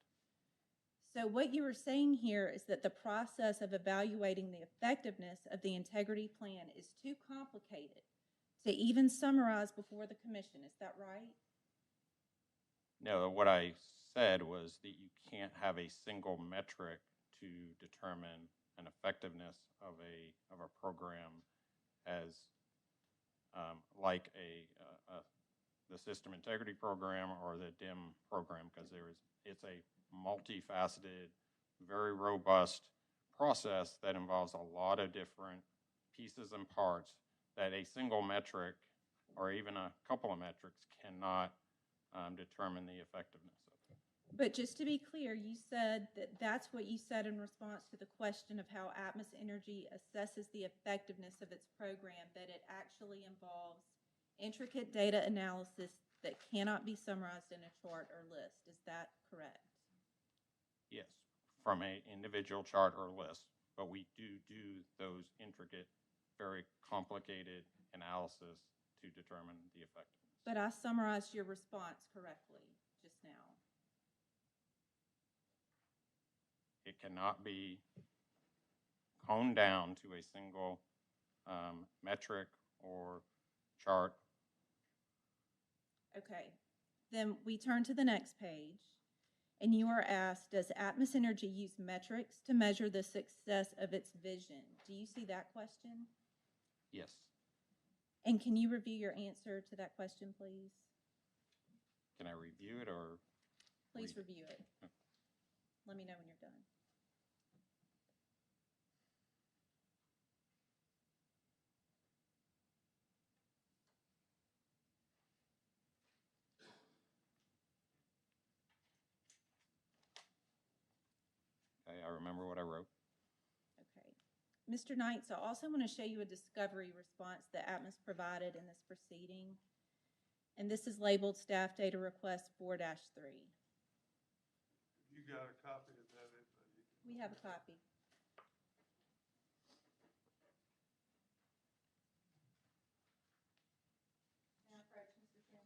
So what you are saying here is that the process of evaluating the effectiveness of the integrity plan is too complicated to even summarize before the commission. Is that right? No, what I said was that you can't have a single metric to determine an effectiveness of a program as like the system integrity program or the DIM program, because it's a multifaceted, very robust process that involves a lot of different pieces and parts that a single metric or even a couple of metrics cannot determine the effectiveness of. But just to be clear, you said that that's what you said in response to the question of how Atmos Energy assesses the effectiveness of its program, that it actually involves intricate data analysis that cannot be summarized in a chart or list. Is that correct? Yes, from an individual chart or list, but we do those intricate, very complicated analysis to determine the effectiveness. But I summarized your response correctly just now. It cannot be honed down to a single metric or chart. Okay, then we turn to the next page. And you are asked, does Atmos Energy use metrics to measure the success of its vision? Do you see that question? Yes. And can you review your answer to that question, please? Can I review it or? Please read it? review it. Let me know when you're done. Okay, I remember what I wrote. Okay. Mr. Knights, I also want to show you a discovery response that Atmos provided in this proceeding. And this is labeled Staff Data Request 4-3. You got a copy of that information? We have a copy.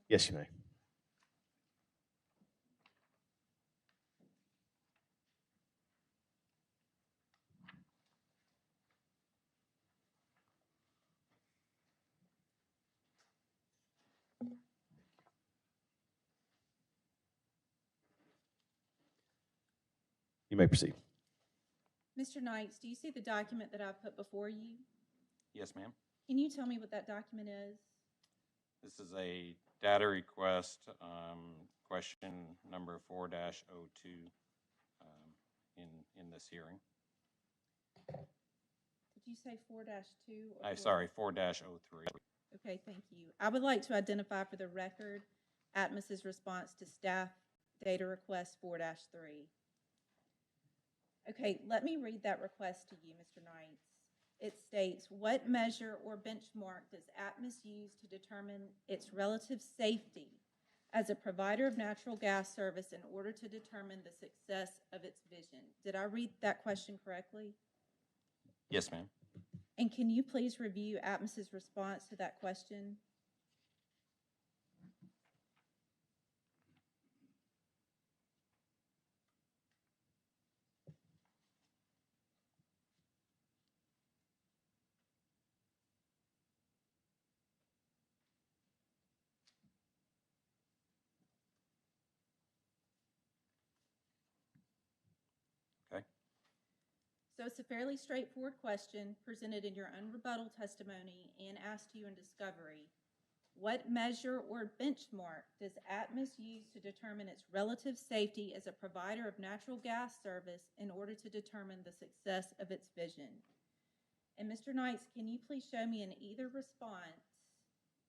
Yes, you may. You may proceed. Mr. Knights, do you see the document that I've put before you? Yes, ma'am. Can you tell me what that document is? This is a data request, question number 4-02 in this hearing. Did you say 4-2? or I'm 4? sorry, 4-03. Okay, thank you. I would like to identify for the record Atmos's response to staff data request 4-3. Okay, let me read that request to you, Mr. Knights. It states, what measure or benchmark does Atmos use to determine its relative safety as a provider of natural gas service in order to determine the success of its vision? Did I read that question correctly? Yes, ma'am. And can you please review Atmos's response to that question? Okay. So it's a fairly straightforward question presented in your unrebuttal testimony and asked to you in discovery. What measure or benchmark does Atmos use to determine its relative safety as a provider of natural gas service in order to determine the success of its vision? And Mr. Knights, can you please show me in either response,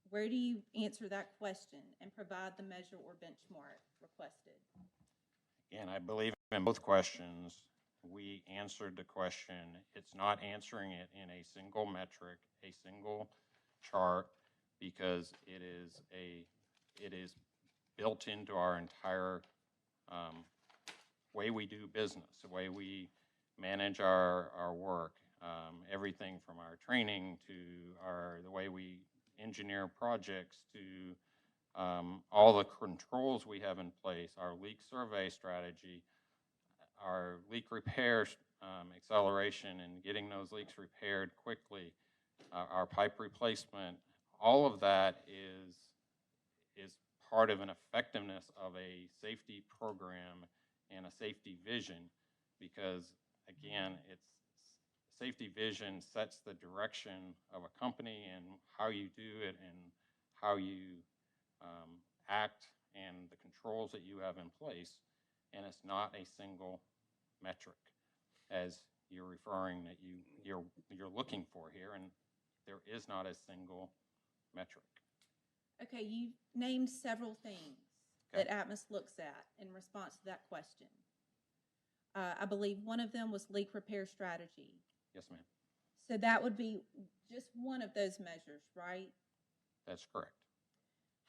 where do you answer that question and provide the measure or benchmark requested? Again, I believe in both questions, we answered the question. It's not answering it in a single metric, a single chart, because it is built into our entire way we do business, the way we manage our work, everything from our training to the way we engineer projects to all the controls we have in place, our leak survey strategy, our leak repair acceleration and getting those leaks repaired quickly, our pipe replacement, all of that is part of an effectiveness of a safety program and a safety vision, because again, safety vision sets the direction of a company and how you do it and how you act and the controls that you have in place, and it's not a single metric as you're referring that you're looking for here, and there is not a single metric. Okay, you named several things Okay. that Atmos looks at in response to that question. I believe one of them was leak repair strategy. Yes, ma'am. So that would be just one of those measures, right? That's correct.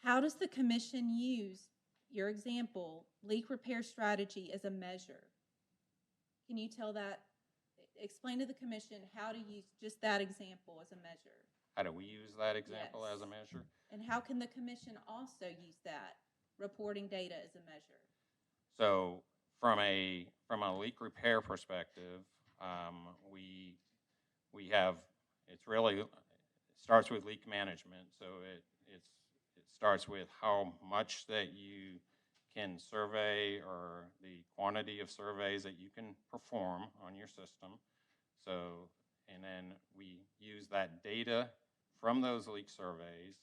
How does the commission use your example, leak repair strategy, as a measure? Can you explain to the commission how to use just that example as a measure? How do we use that example Yes. as a measure? And how can the commission also use that reporting data as a measure? So from a leak repair perspective, we have, it starts with leak management. So it starts with how much that you can survey, or the quantity of surveys that you can perform on your system. So, and then we use that data from those leak surveys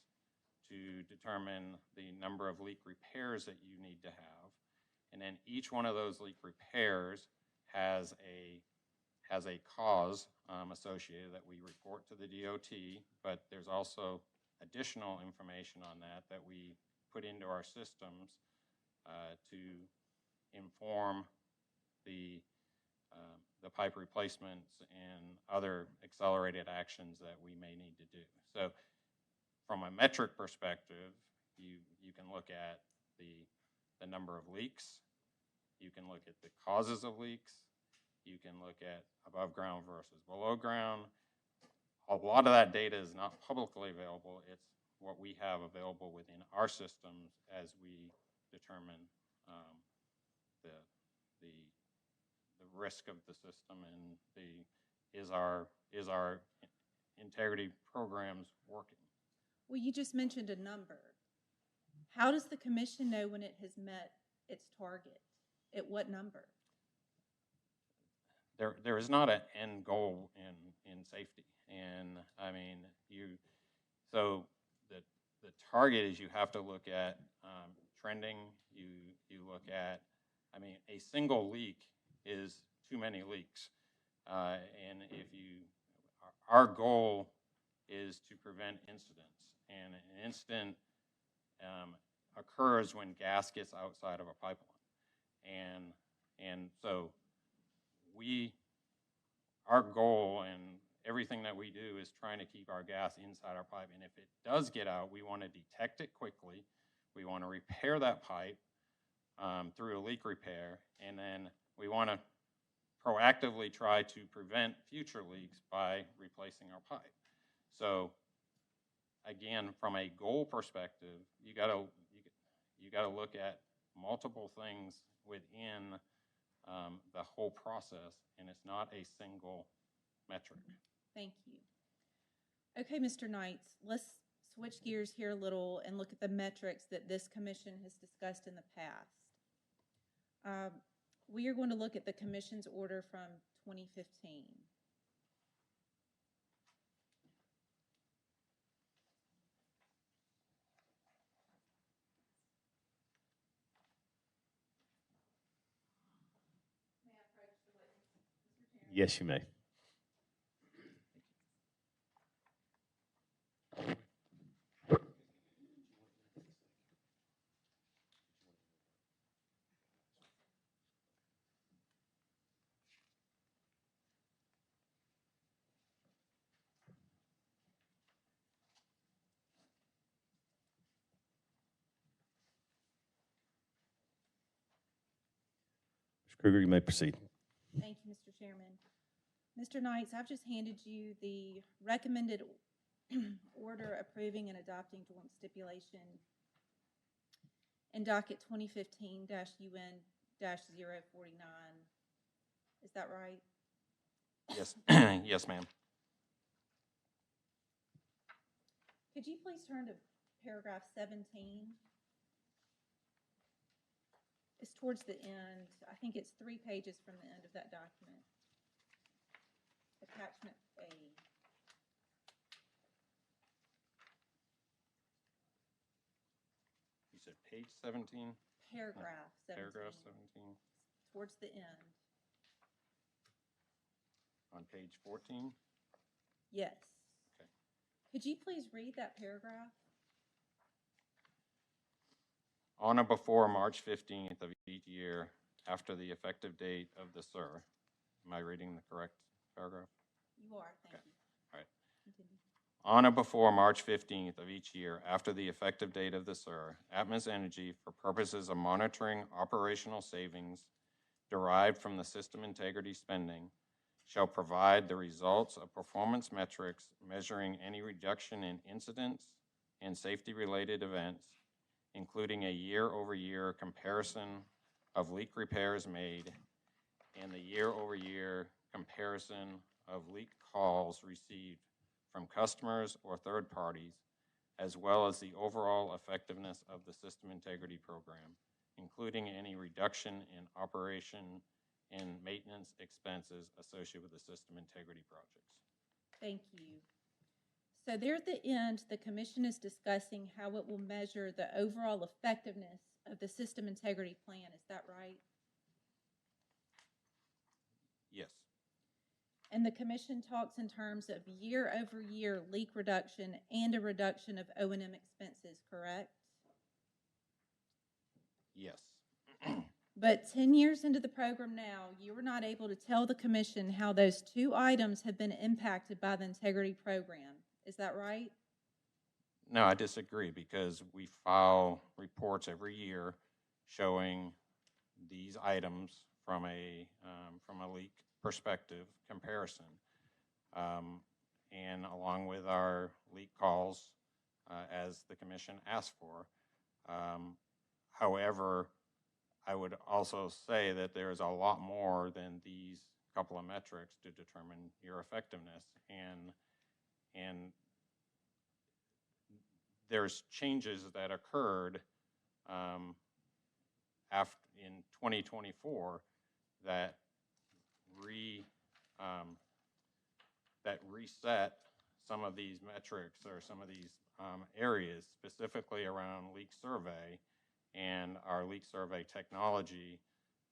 to determine the number of leak repairs that you need to have. And then each one of those leak repairs has a cause associated that we report to the DOT, but there's also additional information on that that we put into our systems to inform the pipe replacements and other accelerated actions that we may need to do. So from a metric perspective, you can look at the number of leaks, you can look at the causes of leaks, you can look at above ground versus below ground. A lot of that data is not publicly available. It's what we have available within our systems as we determine the risk of the system and is our integrity programs working. Well, you just mentioned a number. How does the commission know when it has met its target? At what number? There is not an end goal in safety, and I mean so the target is you have to look at trending. You look at, I mean, a single leak is too many leaks, and our goal is to prevent incidents, and an incident occurs when gas gets outside of a pipeline, and so our goal and everything that we do is trying to keep our gas inside our pipe. And if it does get out, we want to detect it quickly. We want to repair that pipe through a leak repair. And then we want to proactively try to prevent future leaks by replacing our pipe. So again, from a goal perspective, you got to look at multiple things within the whole process, and it's not a single metric. Thank you. Okay, Mr. Knights, let's switch gears here a little and look at the metrics that this commission has discussed in the past. We are going to look at the commission's order from 2015. Yes, you may. Mr. Kruger, you may proceed. Thank you, Mr. Chairman. Mr. Knights, I've just handed you the recommended order approving and adopting joint stipulation in docket 2015-UN-049. Is that right? Yes, yes, ma'am. Could you please turn to paragraph 17? It's towards the end. I think it's 3 pages from the end of that document. Attachment A. You said page 17? Paragraph 17. Paragraph 17. Towards the end. On page 14? Yes. Okay. Could you please read that paragraph? On or before March 15th of each year after the effective date of the SIR. Am I reading the correct paragraph? You are, thank Okay. you. All right. Continue. On or before March 15th of each year after the effective date of the SIR, Atmos Energy, for purposes of monitoring operational savings derived from the system integrity spending, shall provide the results of performance metrics measuring any reduction in incidents and safety-related events, including a year-over-year comparison of leak repairs made and the year-over-year comparison of leak calls received from customers or third parties, as well as the overall effectiveness of the system integrity program, including any reduction in operation and maintenance expenses associated with the system integrity projects. Thank you. So there at the end, the commission is discussing how it will measure the overall effectiveness of the system integrity plan. Is that right? Yes, And the commission talks in terms of year-over-year leak reduction and a reduction of O&M expenses, correct? yes. But 10 years into the program now, you were not able to tell the commission how those two items have been impacted by the integrity program. Is that right? No, I disagree because we file reports every year showing these items from a leak perspective comparison, and along with our leak calls as the commission asked for. However, I would also say that there is a lot more than these couple of metrics to determine your effectiveness, and there's changes that occurred after in 2024 that reset some of these metrics or some of these areas, specifically around leak survey and our leak survey technology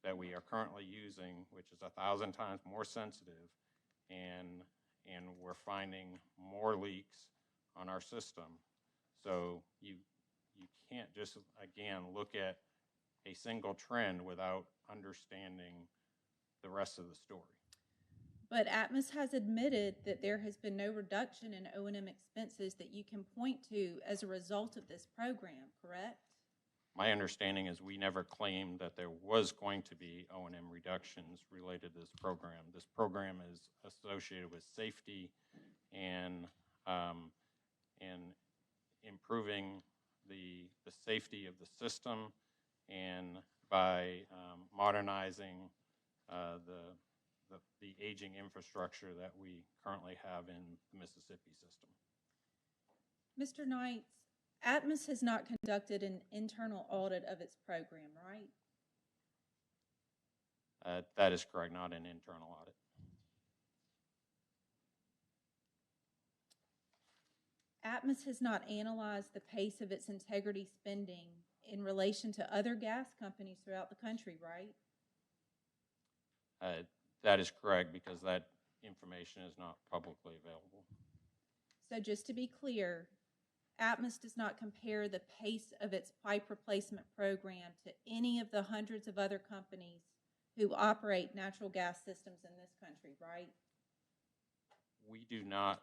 that we are currently using, which is 1,000 times more sensitive, and we're finding more leaks on our system. So you can't just, again, look at a single trend without understanding the rest of the story. But Atmos has admitted that there has been no reduction in O&M expenses that you can point to as a result of this program, correct? My understanding is we never claimed that there was going to be O&M reductions related to this program. This program is associated with safety and improving the safety of the system, and by modernizing the aging infrastructure that we currently have in the Mississippi system. Mr. Knights, Atmos has not conducted an internal audit of its program, right? That is correct, not an internal audit. Atmos has not analyzed the pace of its integrity spending in relation to other gas companies throughout the country, right? That is correct, because that information is not publicly available. So just to be clear, Atmos does not compare the pace of its pipe replacement program to any of the hundreds of other companies who operate natural gas systems in this country, right? We do not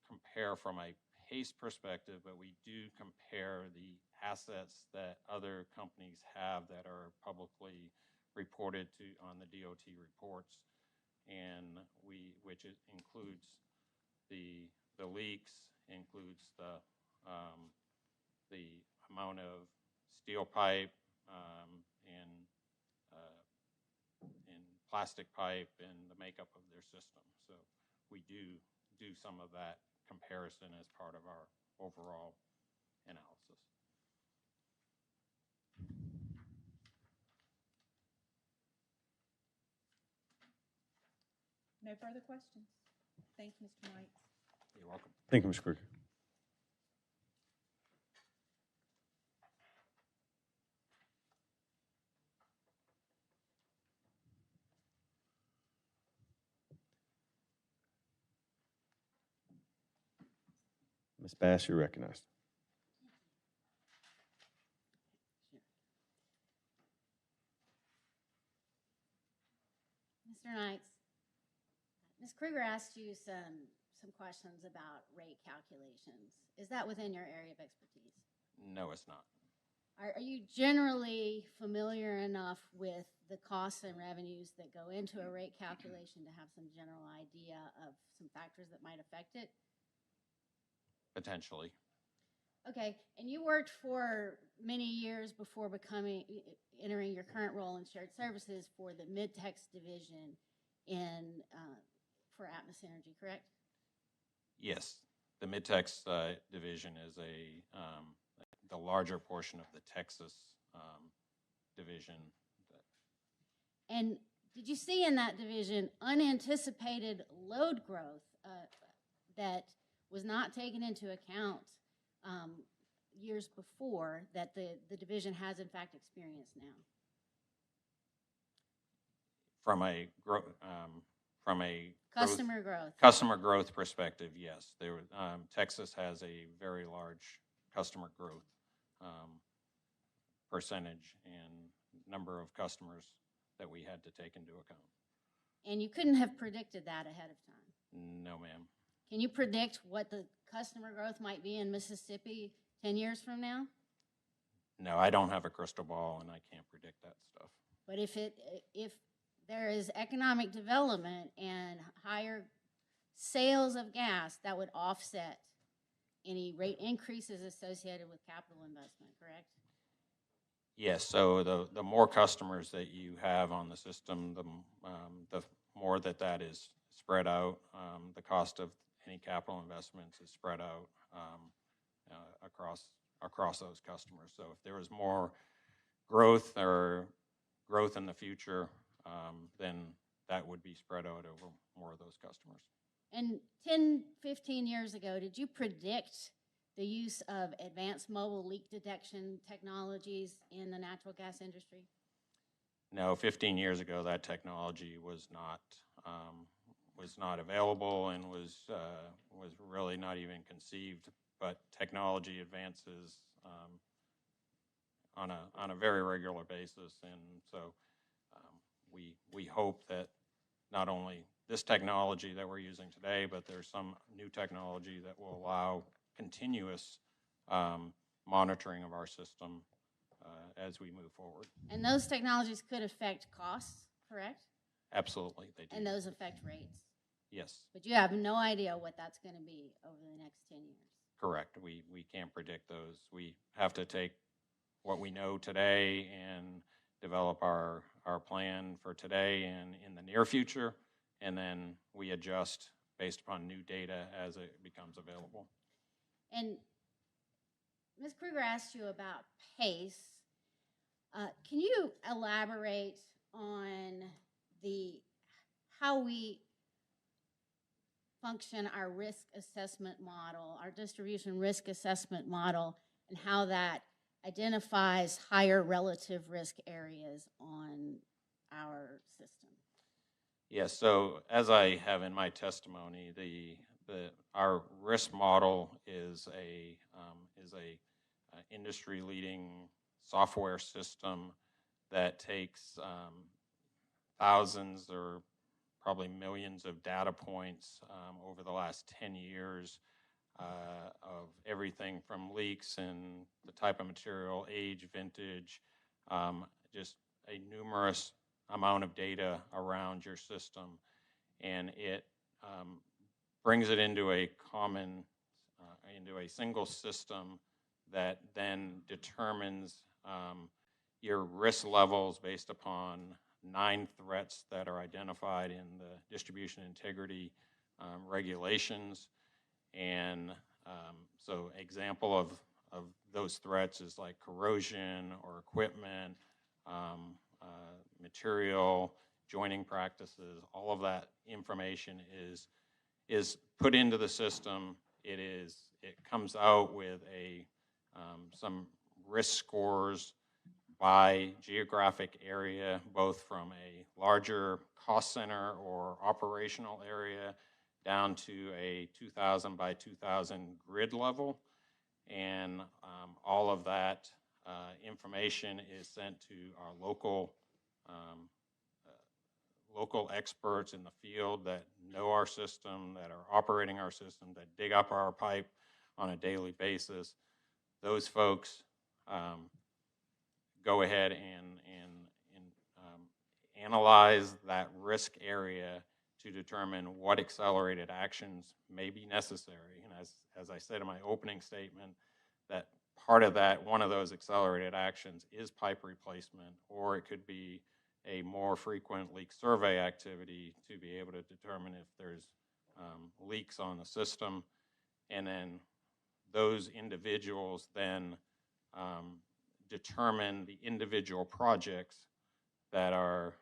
compare from a pace perspective, but we do compare the assets that other companies have that are publicly reported to on the DOT reports, and which includes the leaks, includes the amount of steel pipe and plastic pipe and the makeup of their system. So we do some of that comparison as part of our overall analysis. No further questions. Thank you, Mr. Knight. You're welcome. Thank you, Ms. Kruger. Ms. Bass, you're recognized. Mr. Knights, Ms. Kruger asked you some questions about rate calculations. Is that within your area of expertise? No, it's not. Are you generally familiar enough with the costs and revenues that go into a rate calculation to have some general idea of some factors that might affect it? Potentially. Okay, and you worked for many years before entering your current role in shared services for the Mid-Tex division for Atmos Energy, correct? Yes, the Mid-Tex division is the larger portion of the Texas division. And did you see in that division unanticipated load growth that was not taken into account years before that the division has in fact experienced now? From a Customer growth. growth perspective, yes. Texas has a very large customer growth percentage and number of customers that we had to take into account. And you couldn't have predicted that ahead of time? No, ma'am. Can you predict what the customer growth might be in Mississippi 10 years from now? No, I don't have a crystal ball, and I can't predict that stuff. But if there is economic development and higher sales of gas, that would offset any rate increases associated with capital investment, correct? Yes, so the more customers that you have on the system, the more that is spread out. The cost of any capital investments is spread out across those customers. So if there was more growth in the future, then that would be spread out over more of those customers. And 10, 15 years ago, did you predict the use of advanced mobile leak detection technologies in the natural gas industry? No, 15 years ago, that technology was not available and was really not even conceived. But technology advances on a very regular basis, and so we hope that not only this technology that we're using today, but there's some new technology that will allow continuous monitoring of our system as we move forward. And those technologies could affect costs, correct? Absolutely, they do. And those affect rates. Yes. But you have no idea what that's going to be over the next 10 years. Correct. We can't predict those. We have to take what we know today and develop our plan for today and in the near future, and then we adjust based upon new data as it becomes available. And Ms. Kruger asked you about PACE. Can you elaborate on how we function our risk assessment model, our distribution risk assessment model, and how that identifies higher relative risk areas on our system? Yes, so as I have in my testimony, our risk model is a industry-leading software system that takes thousands or probably millions of data points over the last 10 years of everything from leaks and the type of material, age, vintage, just a numerous amount of data around your system, and it brings it into a single system that then determines your risk levels based upon 9 threats that are identified in the distribution integrity regulations. And so example of those threats is like corrosion or equipment, material, joining practices. All of that information is put into the system. It comes out with some risk scores by geographic area, both from a larger cost center or operational area down to a 2,000 by 2,000 grid level. And all of that information is sent to our local experts in the field that know our system, that are operating our system, that dig up our pipe on a daily basis. Those folks go ahead and analyze that risk area to determine what accelerated actions may be necessary. And as I said in my opening statement, that part of that, one of those accelerated actions is pipe replacement, or it could be a more frequent leak survey activity to be able to determine if there's leaks on the system. And then those individuals then determine the individual projects that are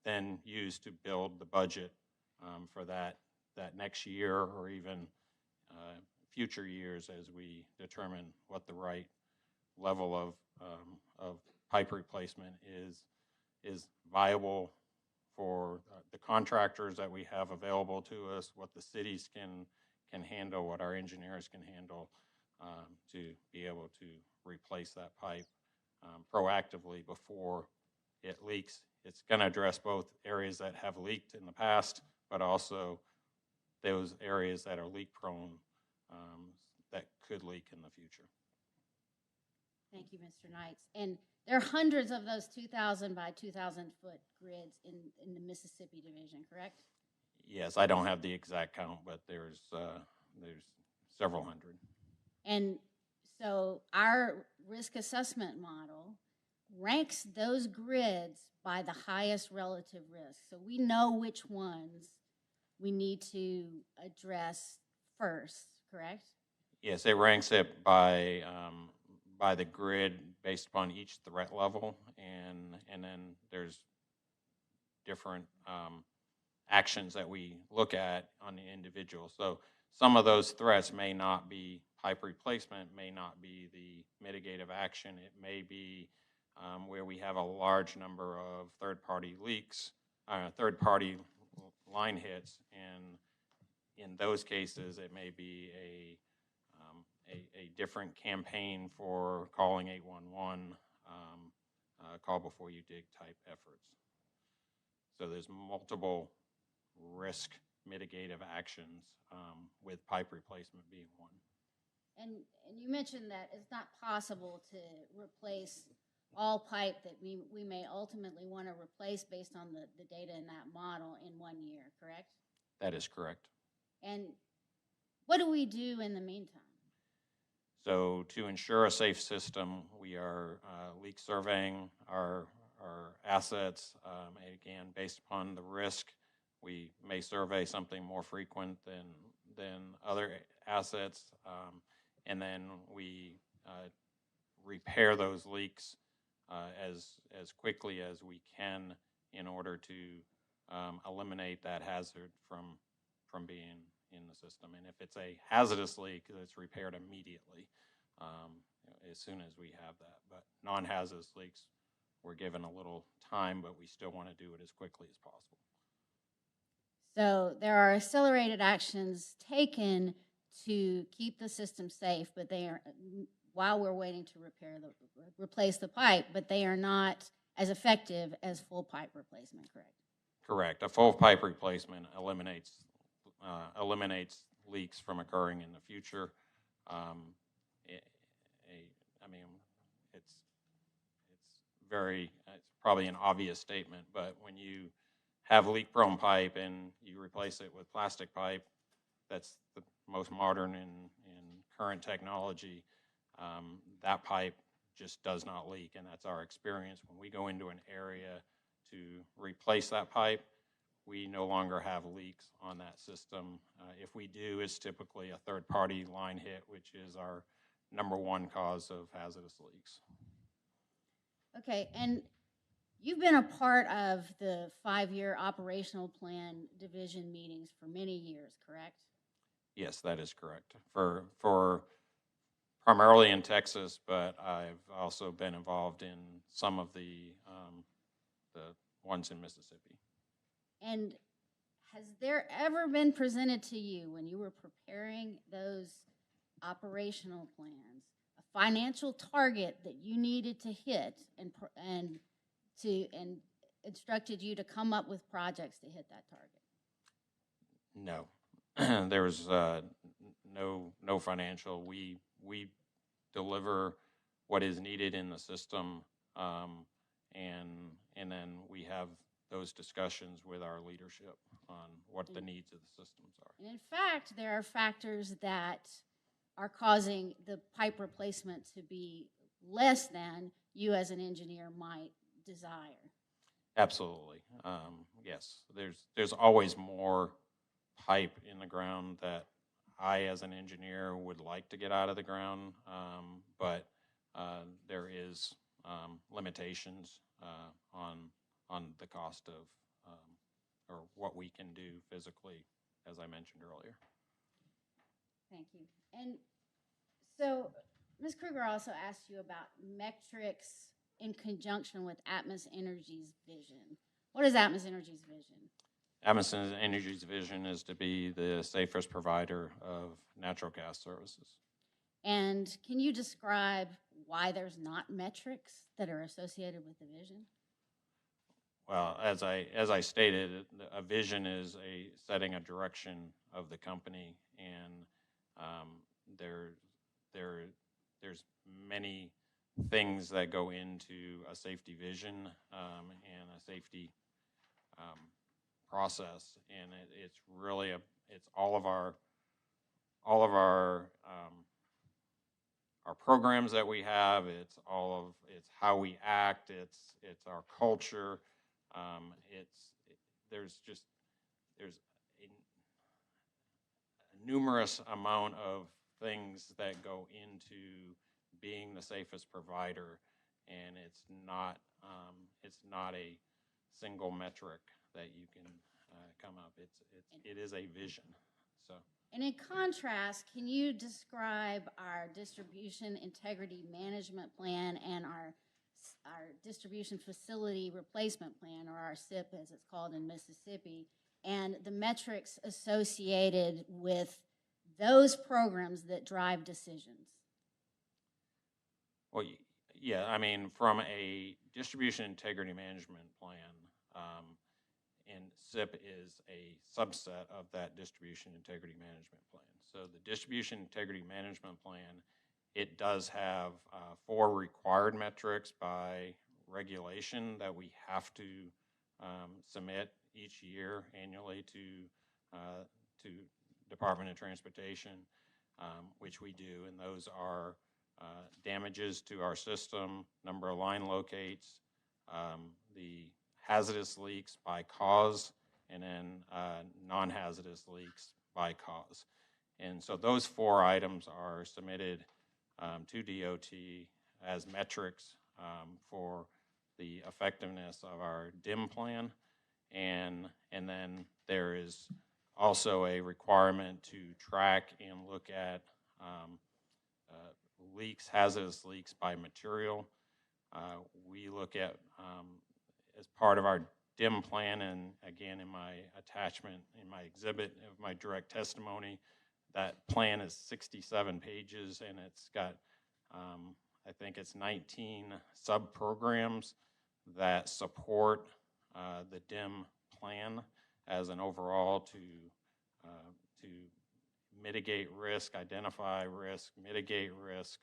then used to build the budget for that next year or even future years as we determine what the right level of pipe replacement is viable for the contractors that we have available to us, what the cities can handle, what our engineers can handle to be able to replace that pipe proactively before it leaks. It's going to address both areas that have leaked in the past, but also those areas that are leak prone that could leak in the future. Thank you, Mr. Knights. And there are hundreds of those 2,000 by 2,000 foot grids in the Mississippi division, correct? Yes, I don't have the exact count, but there's several hundred. And so our risk assessment model ranks those grids by the highest relative risk. So we know which ones we need to address first, correct? Yes, it ranks it by the grid based upon each threat level, and then there's different actions that we look at on the individual. So some of those threats may not be pipe replacement, may not be the mitigative action. It may be where we have a large number of third-party leaks, third-party line hits, and in those cases, it may be a different campaign for calling 811, call before you dig type efforts. So there's multiple risk mitigative actions with pipe replacement being one. And you mentioned that it's not possible to replace all pipe that we may ultimately want to replace based on the data in that model in 1 year, correct? That is correct. And what do we do in the meantime? So to ensure a safe system, we are leak surveying our assets. And again, based upon the risk, we may survey something more frequent than other assets. And then we repair those leaks as quickly as we can in order to eliminate that hazard from being in the system. And if it's a hazardous leak, it's repaired immediately as soon as we have that. But non-hazardous leaks, we're given a little time, but we still want to do it as quickly as possible. So there are accelerated actions taken to keep the system safe, but they are, while we're waiting to replace the pipe, but they are not as effective as full pipe replacement, correct? Correct. A full pipe replacement eliminates leaks from occurring in the future. It's probably an obvious statement, but when you have leak-prone pipe and you replace it with plastic pipe, that's the most modern in current technology. That pipe just does not leak, and that's our experience. When we go into an area to replace that pipe, we no longer have leaks on that system. If we do, it's typically a third-party line hit, which is our #1 cause of hazardous leaks. Okay, and you've been a part of the 5-year operational plan division meetings for many years, correct? Yes, that is correct. For primarily in Texas, but I've also been involved in some of the ones in Mississippi. And has there ever been presented to you when you were preparing those operational plans a financial target that you needed to hit and instructed you to come up with projects to hit that target? No, there was no financial. We deliver what is needed in the system, and then we have those discussions with our leadership on what the needs of the systems are. And in fact, there are factors that are causing the pipe replacement to be less than you as an engineer might desire. Absolutely. Yes, there's always more pipe in the ground that I, as an engineer, would like to get out of the ground, but there is limitations on the cost of or what we can do physically, as I mentioned earlier. Thank you. And so Ms. Kruger also asked you about metrics in conjunction with Atmos Energy's vision. What is Atmos Energy's vision? Atmos Energy's vision is to be the safest provider of natural gas services. And can you describe why there's not metrics that are associated with the vision? Well, as I stated, a vision is setting a direction of the company, and there's many things that go into a safety vision and a safety process, and it's really it's all of our programs that we have. It's how we act. It's our culture. There's a numerous amount of things that go into being the safest provider, and it's not a single metric that you can come up. It is a vision. So. And in contrast, can you describe our distribution integrity management plan and our distribution facility replacement plan, or our SIP as it's called in Mississippi, and the metrics associated with those programs that drive decisions? Well, yeah, I mean, from a distribution integrity management plan, and SIP is a subset of that distribution integrity management plan. So the distribution integrity management plan, it does have 4 required metrics by regulation that we have to submit each year annually to Department of Transportation, which we do, and those are damages to our system, number of line locates, the hazardous leaks by cause, and then non-hazardous leaks by cause. And so those 4 items are submitted to DOT as metrics for the effectiveness of our DIM plan. And then there is also a requirement to track and look at leaks, hazardous leaks by material. We look at, as part of our DIM plan, and again in my attachment, in my exhibit of my direct testimony, that plan is 67 pages, and it's got, I think it's 19 sub-programs that support the DIM plan as an overall to mitigate risk, identify risk, mitigate risk,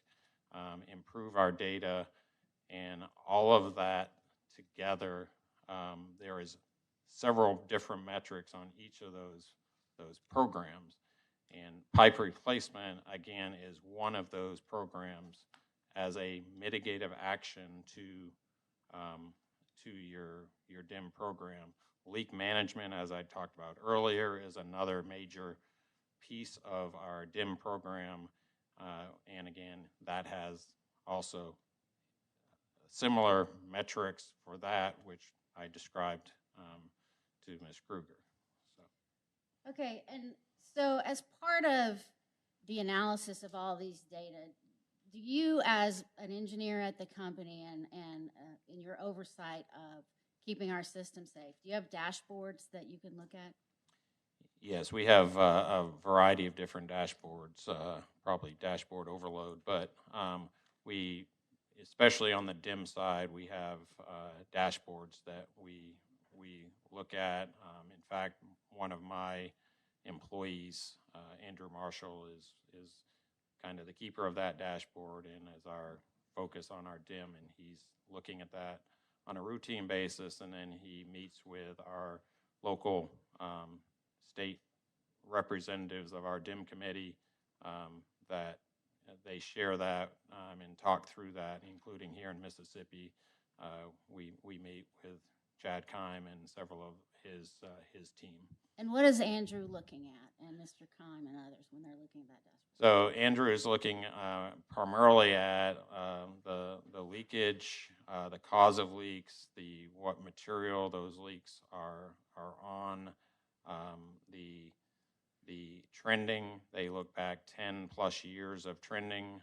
improve our data, and all of that together. There is several different metrics on each of those programs, and pipe replacement again is one of those programs as a mitigative action to your DIM program. Leak management, as I talked about earlier, is another major piece of our DIM program, and again, that has also similar metrics for that, which I described to Ms. Kruger. So. Okay, and so as part of the analysis of all these data, do you, as an engineer at the company and in your oversight of keeping our system safe, do you have dashboards that you can look at? Yes, we have a variety of different dashboards, probably dashboard overload, but we, especially on the DIM side, we have dashboards that we look at. In fact, one of my employees, Andrew Marshall, is kind of the keeper of that dashboard and is our focus on our DIM, and he's looking at that on a routine basis, and then he meets with our local state representatives of our DIM committee that they share that and talk through that, including here in Mississippi. We meet with Chad Kime and several of his team. And what is Andrew looking at, and Mr. Kime and others, when they're looking at that dashboard? So Andrew is looking primarily at the leakage, the cause of leaks, what material those leaks are on, the trending. They look back 10 plus years of trending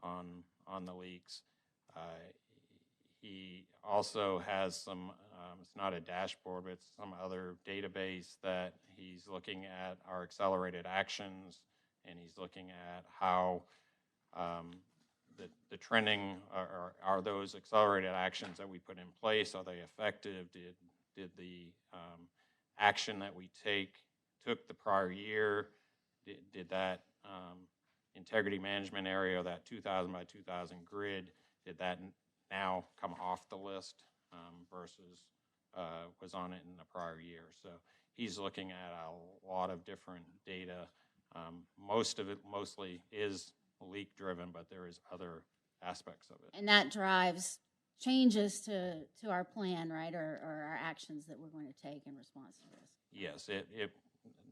on the leaks. He also has some, it's not a dashboard, but it's some other database that he's looking at our accelerated actions, and he's looking at how the trending are those accelerated actions that we put in place, are they effective? Did the action that we took the prior year, did that integrity management area, that 2,000 by 2,000 grid, did that now come off the list versus was on it in the prior year? So he's looking at a lot of different data. Most of it mostly is leak driven, but there is other aspects of it. And that drives changes to our plan, right, or our actions that we're going to take in response to this. Yes,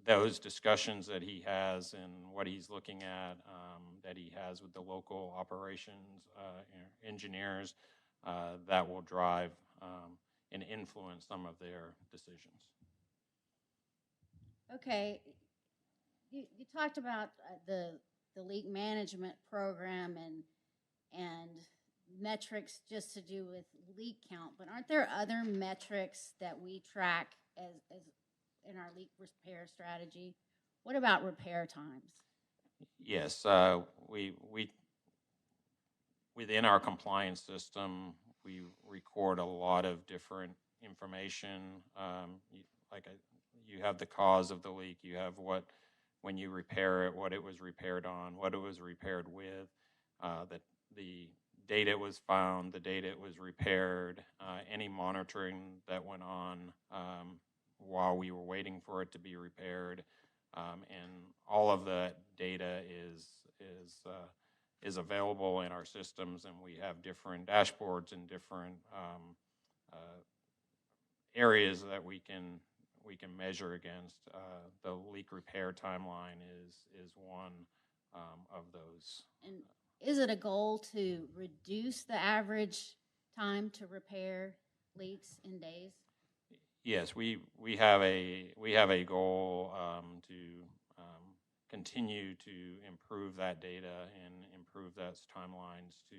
those discussions that he has and what he's looking at, that he has with the local operations engineers, that will drive and influence some of their decisions. Okay, you talked about the leak management program and metrics just to do with leak count, but aren't there other metrics that we track as in our leak repair strategy? What about repair times? Yes, we within our compliance system, we record a lot of different information. You have the cause of the leak, you have when you repair it, what it was repaired on, what it was repaired with, that the date it was found, the date it was repaired, any monitoring that went on while we were waiting for it to be repaired, and all of that data is available in our systems, and we have different dashboards and different areas that we can measure against. The leak repair timeline is one of those. And is it a goal to reduce the average time to repair leaks in days? Yes, we have a goal to continue to improve that data and improve those timelines to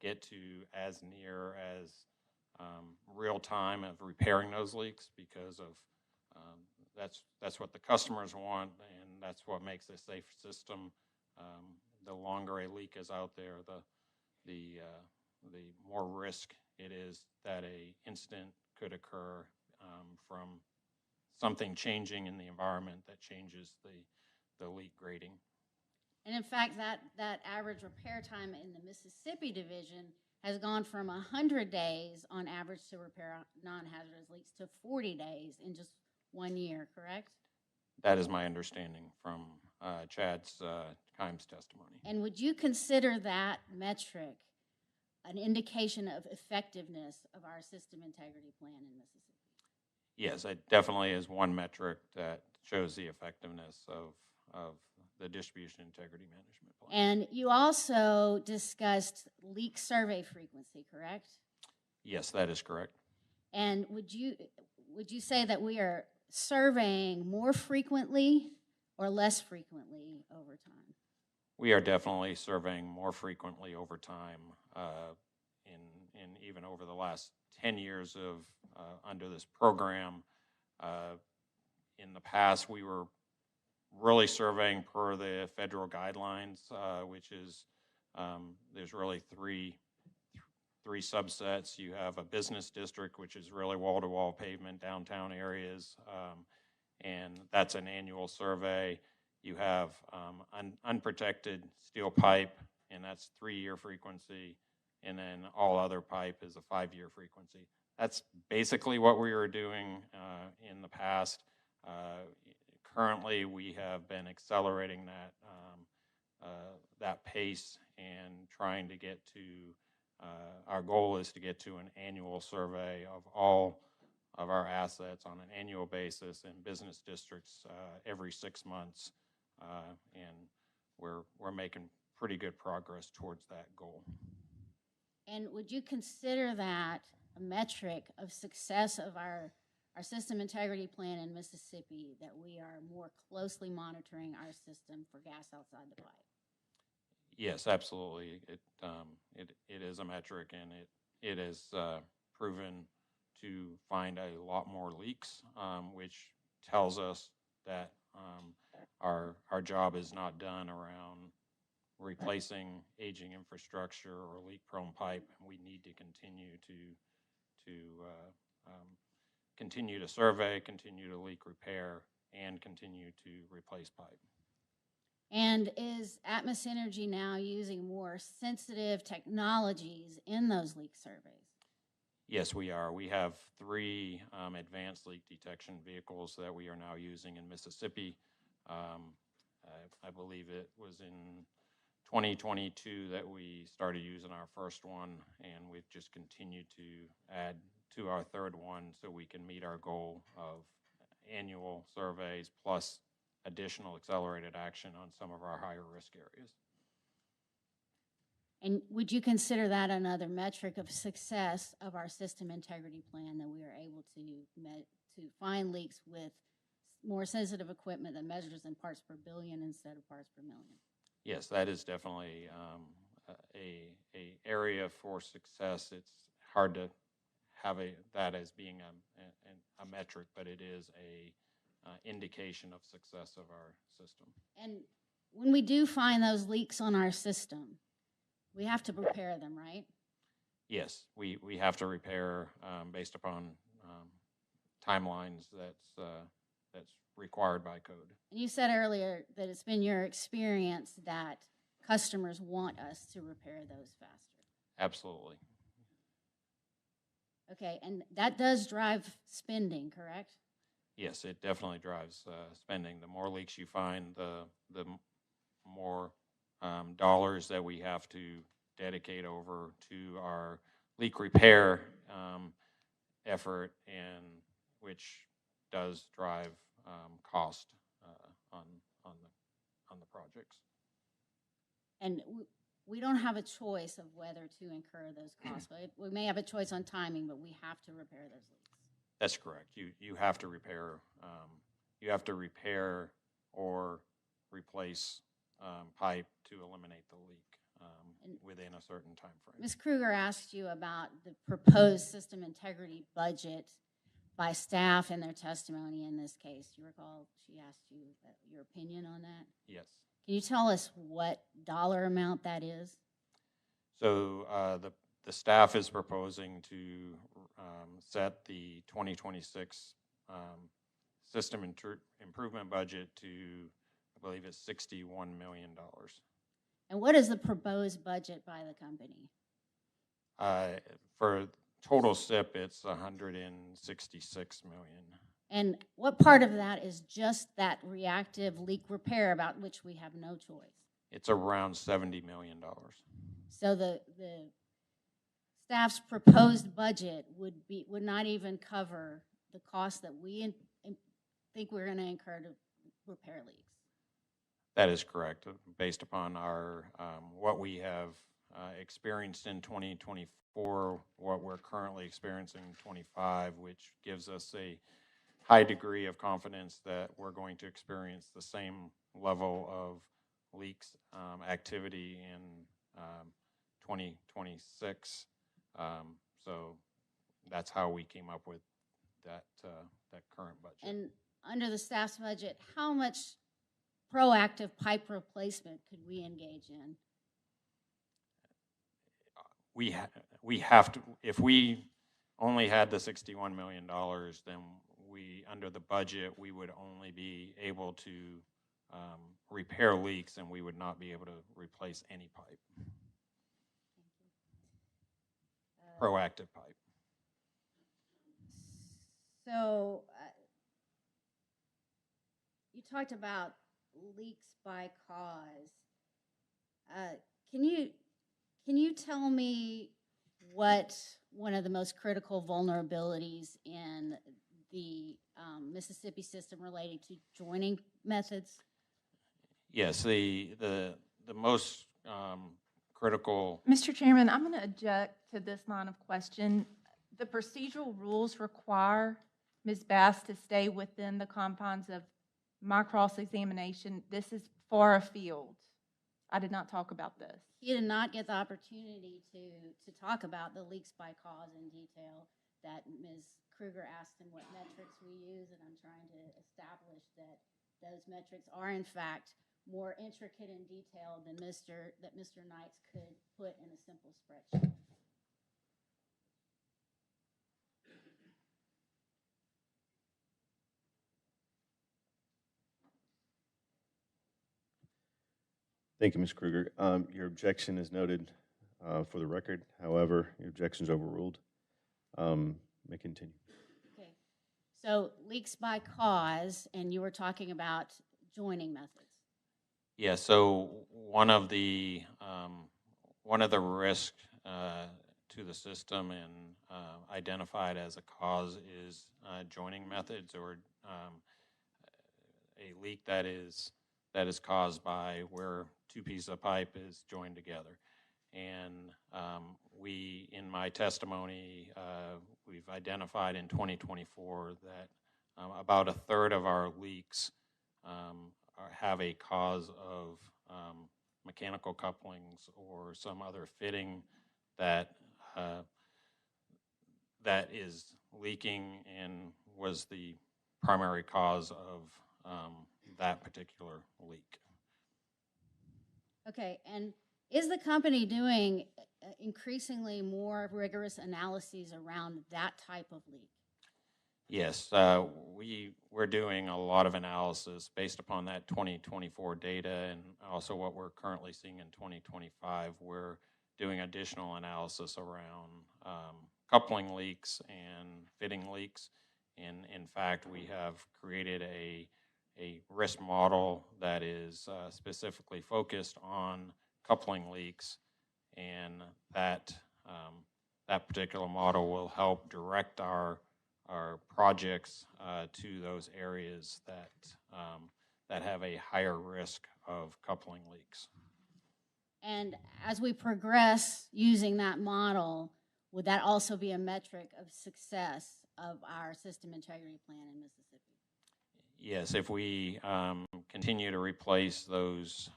get to as near as real time of repairing those leaks, because of that's what the customers want, and that's what makes a safe system. The longer a leak is out there, the more risk it is that a incident could occur from something changing in the environment that changes the leak grading. And in fact, that average repair time in the Mississippi division has gone from 100 days on average to repair non-hazardous leaks to 40 days in just 1 year, correct? That is my understanding from Chad's Kime's testimony. And would you consider that metric an indication of effectiveness of our system integrity plan in Mississippi? Yes, it definitely is one metric that shows the effectiveness of the distribution integrity management plan. And you also discussed leak survey frequency, correct? Yes, that is correct. And would you say that we are surveying more frequently or less frequently over time? We are definitely surveying more frequently over time, in even over the last 10 years of under this program. In the past, we were really surveying per the federal guidelines, which is there's really three subsets. You have a business district, which is really wall-to-wall pavement, downtown areas, and that's an annual survey. You have unprotected steel pipe, and that's 3-year frequency, and then all other pipe is a 5-year frequency. That's basically what we were doing in the past. Currently, we have been accelerating that pace and trying to get to Our goal is to get to an annual survey of all of our assets on an annual basis in business districts every 6 months, and we're making pretty good progress towards that goal. And would you consider that a metric of success of our system integrity plan in Mississippi, that we are more closely monitoring our system for gas outside the pipe? Yes, absolutely. It is a metric, and it is proven to find a lot more leaks, which tells us that our job is not done around replacing aging infrastructure or leak-prone pipe, and we need to continue to survey, continue to leak repair, and continue to replace pipe. And is Atmos Energy now using more sensitive technologies in those leak surveys? Yes, we are. We have 3 advanced leak detection vehicles that we are now using in Mississippi. I believe it was in 2022 that we started using our first one, and we've just continued to add to our 3rd one so we can meet our goal of annual surveys plus additional accelerated action on some of our higher risk areas. And would you consider that another metric of success of our system integrity plan, that we are able to find leaks with more sensitive equipment that measures in parts per billion instead of parts per million? Yes, that is definitely a area for success. It's hard to have that as being a metric, but it is a indication of success of our system. And when we do find those leaks on our system, we have to repair them, right? Yes, we have to repair based upon timelines that's required by code. And you said earlier that it's been your experience that customers want us to repair those faster. Absolutely. Okay, and that does drive spending, correct? Yes, it definitely drives spending. The more leaks you find, the more dollars that we have to dedicate over to our leak repair effort, and which does drive cost on the projects. And we don't have a choice of whether to incur those costs. We may have a choice on timing, but we have to repair those leaks. That's correct. You have to repair. You have to repair or replace pipe to eliminate the leak within a certain time frame. Ms. Kruger asked you about the proposed system integrity budget by staff in their testimony in this case. You recall she asked you your opinion on that? Yes. Can you tell us what dollar amount that is? So the staff is proposing to set the 2026 system improvement budget to, I believe it's $61 million. And what is the proposed budget by the company? For total SIP, it's $166 million. And what part of that is just that reactive leak repair about which we have no choice? It's around $70 million. So the staff's proposed budget would not even cover the cost that we think we're going to incur to repair leaks. That is correct, based upon our what we have experienced in 2024, what we're currently experiencing in 25, which gives us a high degree of confidence that we're going to experience the same level of leaks activity in 2026. So that's how we came up with that current budget. And under the staff's budget, how much proactive pipe replacement could we engage in? We have to, if we only had the $61 million, then under the budget, we would only be able to repair leaks, and we would not be able to replace any pipe. Proactive pipe. So you talked about leaks by cause. Can you tell me what one of the most critical vulnerabilities in the Mississippi system related to joining methods? Yes, the most critical. Mr. Chairman, I'm going to object to this line of question. The procedural rules require Ms. Bass to stay within the confines of my cross-examination. This is far afield. I did not talk about this. He did not get the opportunity to talk about the leaks by cause in detail that Ms. Kruger asked him what metrics we use, and I'm trying to establish that those metrics are in fact more intricate and detailed than Mr. Knights could put in a simple spreadsheet. Thank you, Ms. Kruger. Your objection is noted for the record. However, your objection is overruled. May continue. Okay, so leaks by cause, and you were talking about joining methods. Yeah, so one of the risks to the system and identified as a cause is joining methods, or a leak that is caused by where two pieces of pipe is joined together. And we, in my testimony, we've identified in 2024 that about a third of our leaks have a cause of mechanical couplings or some other fitting that is leaking and was the primary cause of that particular leak. Okay, and is the company doing increasingly more rigorous analyses around that type of leak? Yes, we're doing a lot of analysis based upon that 2024 data and also what we're currently seeing in 2025. We're doing additional analysis around coupling leaks and fitting leaks. And in fact, we have created a risk model that is specifically focused on coupling leaks, and that particular model will help direct our projects to those areas that have a higher risk of coupling leaks. And as we progress using that model, would that also be a metric of success of our system integrity plan in Mississippi? Yes, if we continue to replace those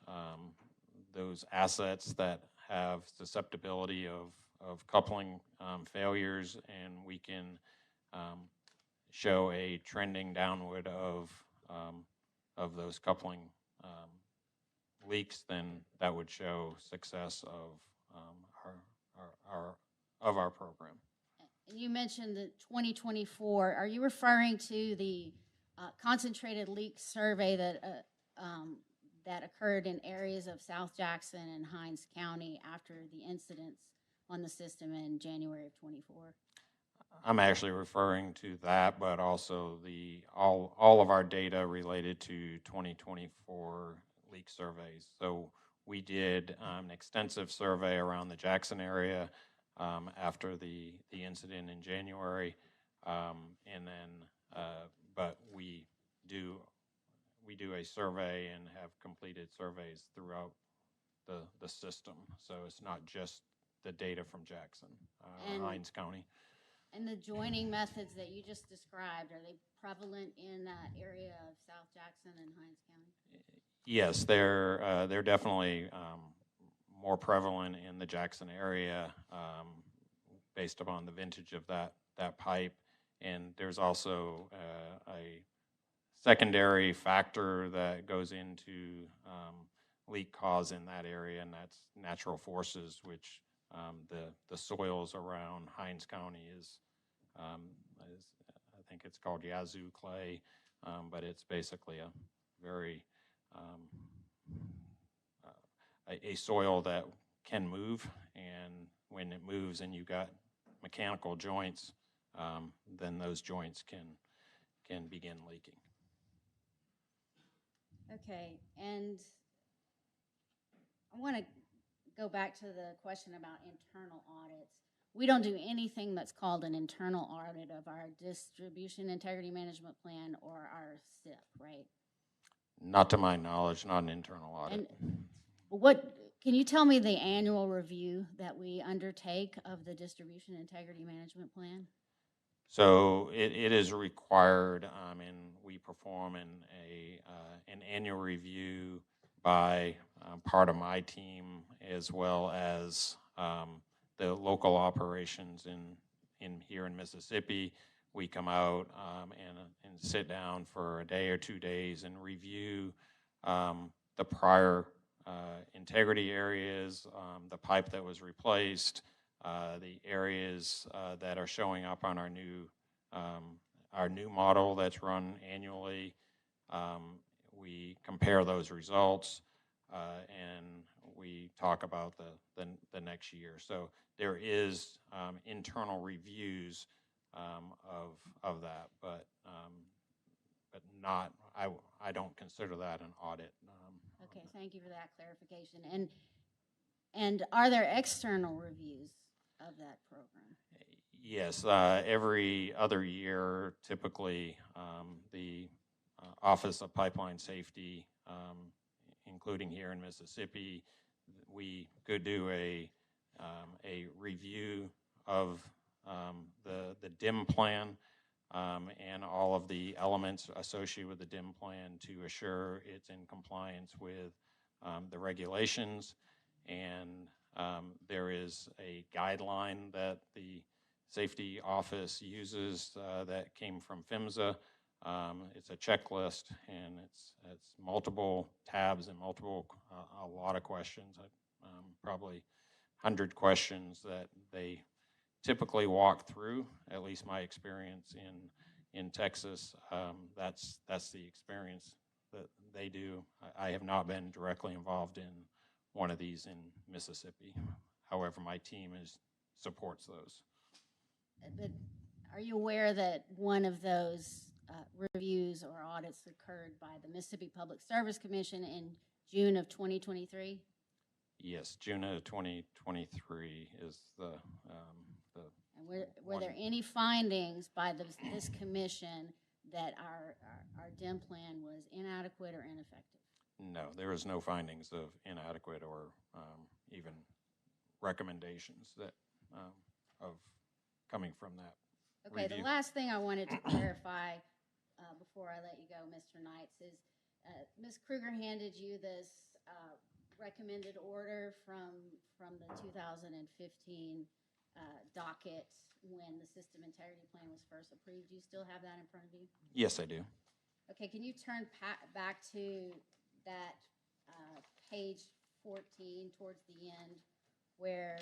assets that have susceptibility of coupling failures, and we can show a trending downward of those coupling leaks, then that would show success of our program. You mentioned the 2024. Are you referring to the concentrated leak survey that occurred in areas of South Jackson and Hinds County after the incidents on the system in January of 24? I'm actually referring to that, but also all of our data related to 2024 leak surveys. So we did an extensive survey around the Jackson area after the incident in January, and then but we do a survey and have completed surveys throughout the system. So it's not just the data from Jackson or Hinds County. And the joining methods that you just described, are they prevalent in that area of South Jackson and Hinds County? Yes, they're definitely more prevalent in the Jackson area based upon the vintage of that pipe. And there's also a secondary factor that goes into leak cause in that area, and that's natural forces, which the soils around Hinds County is I think it's called Yazoo clay, but it's basically a very a soil that can move, and when it moves and you've got mechanical joints, then those joints can begin leaking. Okay, and I want to go back to the question about internal audits. we don't do anything that's called an internal audit of our distribution integrity management plan or our SIP, right? Not to my knowledge, not an internal audit. And what, can you tell me the annual review that we undertake of the distribution integrity management plan? So it is required, and we perform an annual review by part of my team, as well as the local operations in here in Mississippi. We come out and sit down for a day or 2 days and review the prior integrity areas, the pipe that was replaced, the areas that are showing up on our new model that's run annually. We compare those results and we talk about the next year. So there is internal reviews of that, but not, I don't consider that an audit. Okay, thank you for that clarification. And are there external reviews of that program? Yes, every other year, typically, the Office of Pipeline Safety, including here in Mississippi, we could do a review of the DIM plan and all of the elements associated with the DIM plan to assure it's in compliance with the regulations. And there is a guideline that the safety office uses that came from PHMSA. It's a checklist, and it's multiple tabs and a lot of questions, probably 100 questions that they typically walk through. At least my experience in Texas, that's the experience that they do. I have not been directly involved in one of these in Mississippi. However, my team supports those. But are you aware that one of those reviews or audits occurred by the Mississippi Public Service Commission in June of 2023? Yes, June of 2023 is the And were there any findings by this commission that our DIM plan was inadequate or ineffective? No, there is no findings of inadequate or even recommendations that of coming from that Okay, review. the last thing I wanted to clarify before I let you go, Mr. Knights, is Ms. Kruger handed you this recommended order from the 2015 docket when the system integrity plan was first approved. Do you still have that in front of you? Yes, I do. Okay, can you turn back to that page 14 towards the end where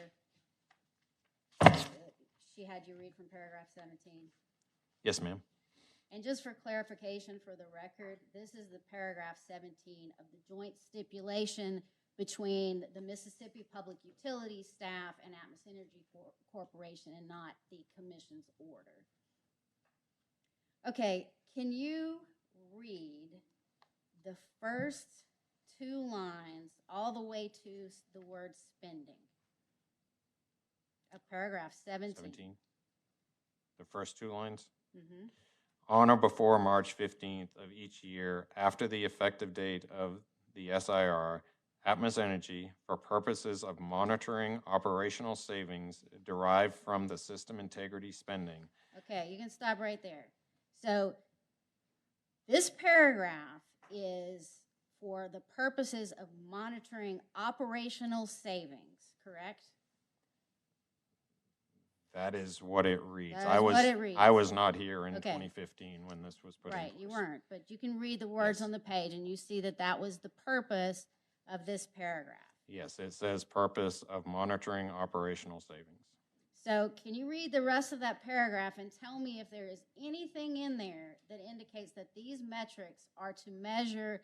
she had you read from paragraph 17? Yes, ma'am. And just for clarification for the record, this is the paragraph 17 of the joint stipulation between the Mississippi Public Utilities staff and Atmos Energy Corporation, and not the commission's order. Okay, can you read the first 2 lines all the way to the word spending of paragraph 17? 17. The first 2 lines. Mm-hmm. On or before March 15th of each year after the effective date of the SIR, Atmos Energy, for purposes of monitoring operational savings derived from the system integrity spending. Okay, you can stop right there. So this paragraph is for the purposes of monitoring operational savings, correct? That is what it reads. That is what it reads. I was not here in Okay. 2015 when this was put in Right, place. you weren't, but you can read the words Yes. on the page and you see that that was the purpose of this paragraph. Yes, it says purpose of monitoring operational savings. So can you read the rest of that paragraph and tell me if there is anything in there that indicates that these metrics are to measure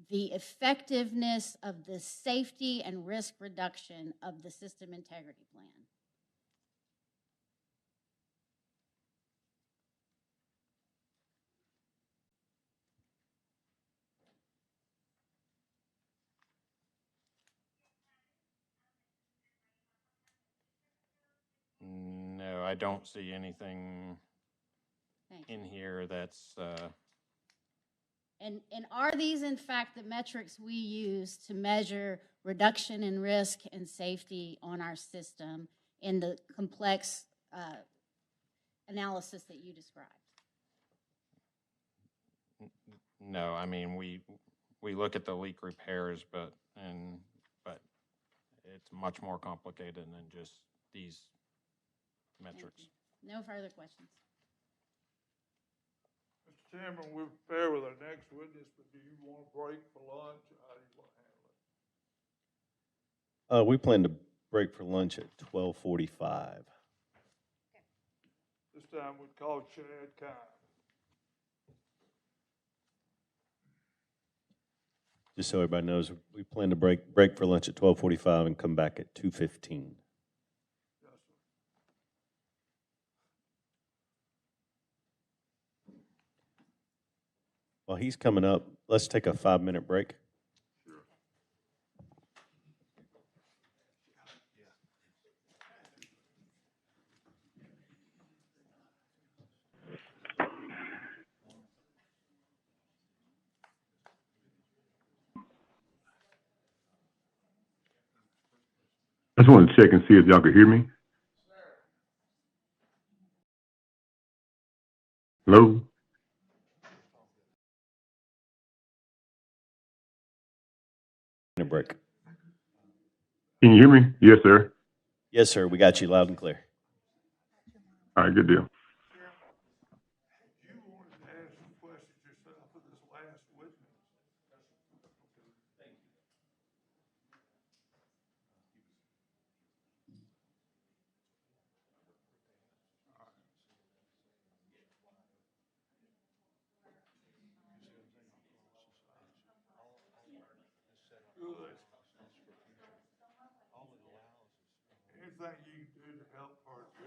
the effectiveness of the safety and risk reduction of the system integrity plan? I don't see anything Thank you. in here that's, And are these in fact the metrics we use to measure reduction in risk and safety on our system in the complex analysis that you described? no, I mean, we look at the leak repairs, but it's much more complicated than just these Thank metrics. you. No further questions. Mr. Chairman, we're fair with our next witness, but do you want a break for lunch? How do you want to handle it? We plan to break for lunch at 12:45. This time we call Chad Kime. Just so everybody knows, we plan to break for lunch at 12:45 and come back at 2:15. Yes, sir. While he's coming up, let's take a 5-minute break. Sure. I just wanted to check and see if y'all could hear me. Hello? A break. Can you hear me? Yes, sir. Yes, sir. We got you loud and clear. All right, good deal. You wanted to ask some questions yourself of this last witness. Good. Anything you can do to help her, do.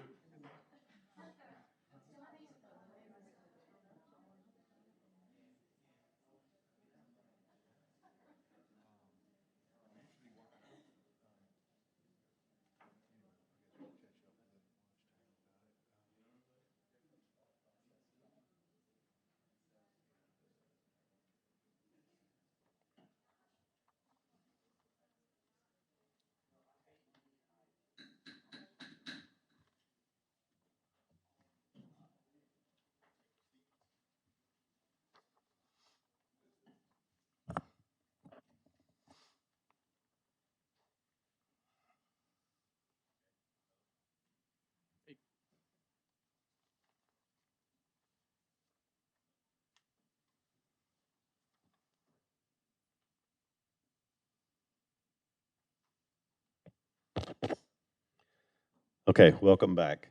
Okay, welcome back.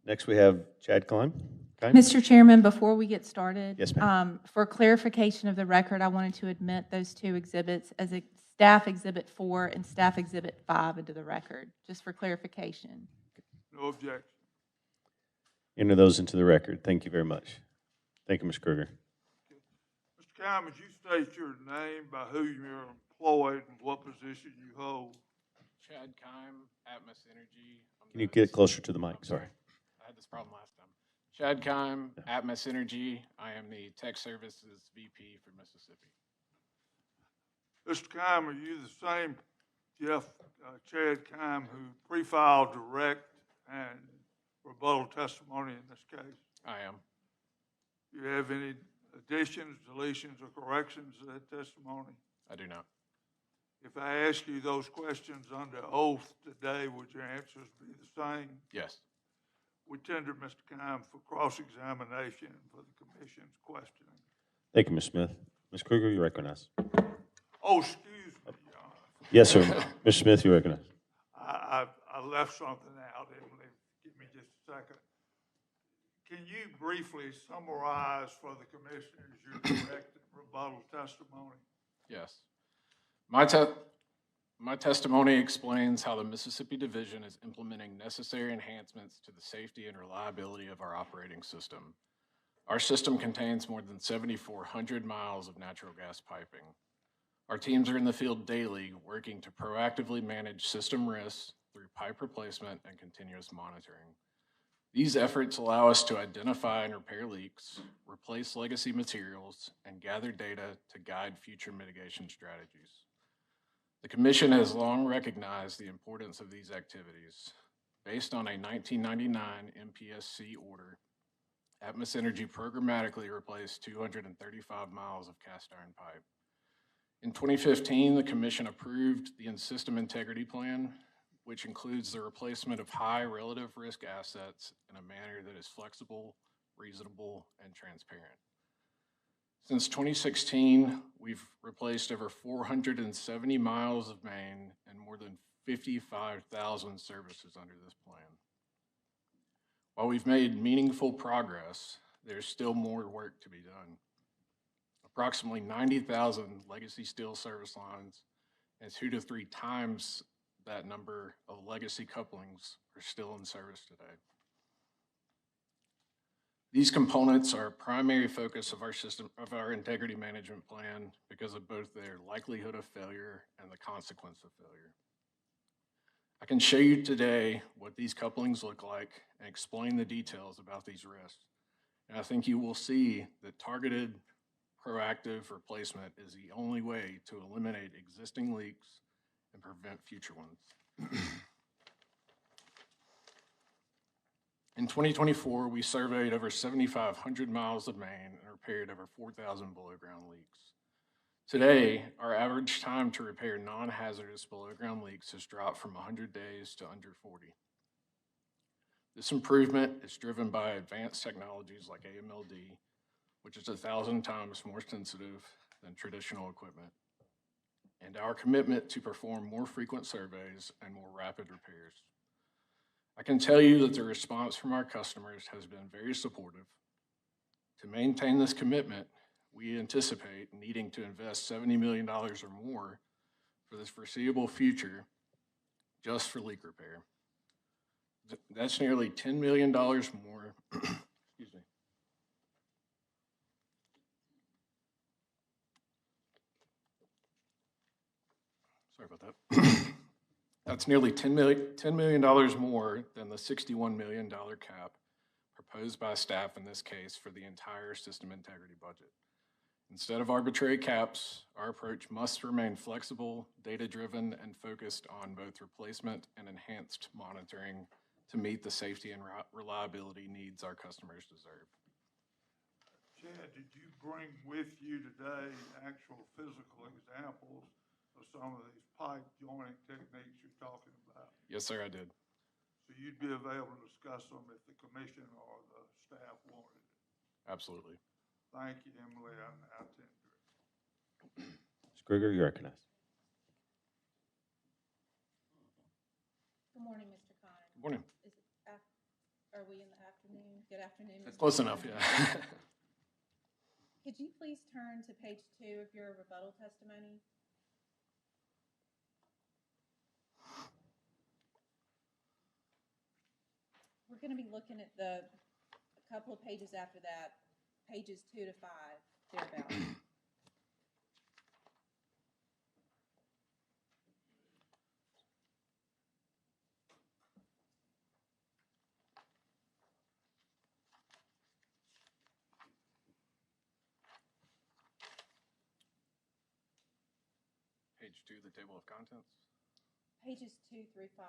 Next, we have Chad Klein. Okay. Mr. Chairman, before we get started. Yes, ma'am. For clarification of the record, I wanted to admit those two exhibits as a Staff Exhibit 4 and Staff Exhibit 5 into the record, just for clarification. No objection. Enter those into the record. Thank you very much. Thank you, Ms. Kruger. Mr. Kime, would you state your name, by who you're employed, and what position you hold? Chad Kime, Atmos Energy. Can you get closer to the mic? Sorry. I had this problem last time. Chad Kime, Atmos Energy. I am the Tech Services VP for Mississippi. Mr. Kime, are you the same Chad Kime who pre-filed direct and rebuttal testimony in this case? I am. Do you have any additions, deletions, or corrections to that testimony? I do not. If I ask you those questions under oath today, would your answers be the same? Yes. We tender Mr. Kime for cross-examination for the commission's questioning. Thank you, Ms. Smith. Ms. Kruger, you recognize. Oh, excuse me, Your Honor. Yes, sir. Mr. Smith, you recognize. I left something out, Emily. Give me just a second. Can you briefly summarize for the commissioners your direct and rebuttal testimony? Yes. My testimony explains how the Mississippi Division is implementing necessary enhancements to the safety and reliability of our operating system. Our system contains more than 7,400 miles of natural gas piping. Our teams are in the field daily, working to proactively manage system risks through pipe replacement and continuous monitoring. These efforts allow us to identify and repair leaks, replace legacy materials, and gather data to guide future mitigation strategies. The Commission has long recognized the importance of these activities. Based on a 1999 MPSC order, Atmos Energy programmatically replaced 235 miles of cast iron pipe. In 2015, the Commission approved the In-System Integrity Plan, which includes the replacement of high relative risk assets in a manner that is flexible, reasonable, and transparent. Since 2016, we've replaced over 470 miles of main and more than 55,000 services under this plan. While we've made meaningful progress, there's still more work to be done. Approximately 90,000 legacy steel service lines and 2 to 3 times that number of legacy couplings are still in service today. These components are a primary focus of our integrity management plan because of both their likelihood of failure and the consequence of failure. I can show you today what these couplings look like and explain the details about these risks. And I think you will see that targeted, proactive replacement is the only way to eliminate existing leaks and prevent future ones. In 2024, we surveyed over 7,500 miles of main and repaired over 4,000 below-ground leaks. Today, our average time to repair non-hazardous below-ground leaks has dropped from 100 days to under 40. This improvement is driven by advanced technologies like AMLD, which is 1,000 times more sensitive than traditional equipment, and our commitment to perform more frequent surveys and more rapid repairs. I can tell you that the response from our customers has been very supportive. To maintain this commitment, we anticipate needing to invest $70 million or more for this foreseeable future just for leak repair. That's nearly $10 million more, excuse me. Sorry about that. That's nearly $10 million more than the $61 million cap proposed by staff in this case for the entire system integrity budget. Instead of arbitrary caps, our approach must remain flexible, data-driven, and focused on both replacement and enhanced monitoring to meet the safety and reliability needs our customers deserve. Chad, did you bring with you today actual physical examples of some of these pipe joining techniques you're talking about? Yes, sir, I did. So you'd be available to discuss them if the commission or the staff wanted it? Absolutely. Thank you, Emily. I tend to. Ms. Kruger, you're recognized. Good morning, Mr. Kine. Good morning. Are we in the afternoon? Good afternoon. That's Mr. close Kine. enough, yeah. Could you please turn to page 2 of your rebuttal testimony? We're going to be looking at a couple of pages after that, pages 2 to 5, thereabouts. Page 2, the table of contents. Pages 2 through 5.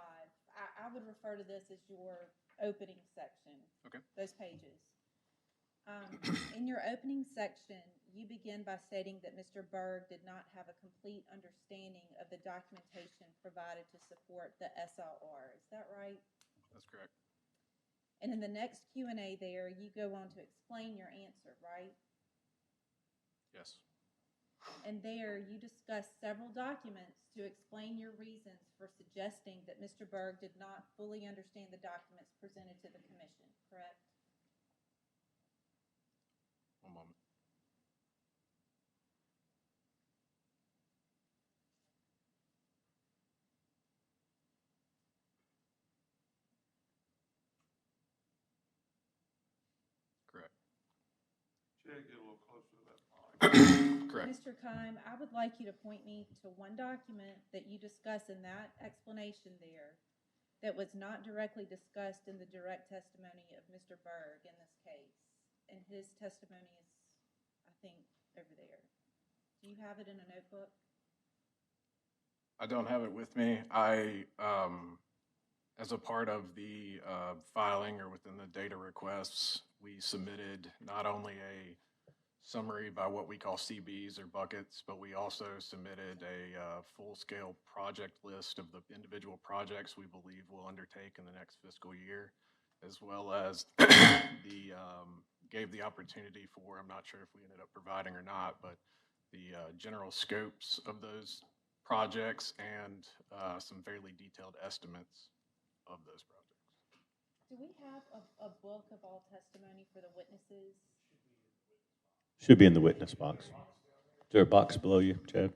I would refer to this as your opening section. Okay. Those pages. In your opening section, you begin by stating that Mr. Berg did not have a complete understanding of the documentation provided to support the SLR. Is that right? That's correct. And in the next Q&A there, you go on to explain your answer, right? Yes. And there, you discuss several documents to explain your reasons for suggesting that Mr. Berg did not fully understand the documents presented to the commission, correct? One moment. Correct. Chad, get a little closer to that mic. Correct. Mr. Kime, I would like you to point me to one document that you discuss in that explanation there that was not directly discussed in the direct testimony of Mr. Berg in this case. And his testimony is, I think, over there. Do you have it in a notebook? I don't have it with me. As a part of the filing or within the data requests, we submitted not only a summary by what we call CBs or buckets, but we also submitted a full-scale project list of the individual projects we believe we'll undertake in the next fiscal year, as well as gave the opportunity for, I'm not sure if we ended up providing or not, but the general scopes of those projects and some fairly detailed estimates of those projects. Do we have a book of all testimony for the witnesses? Should be in the witness box. Is there a box below you, Chad?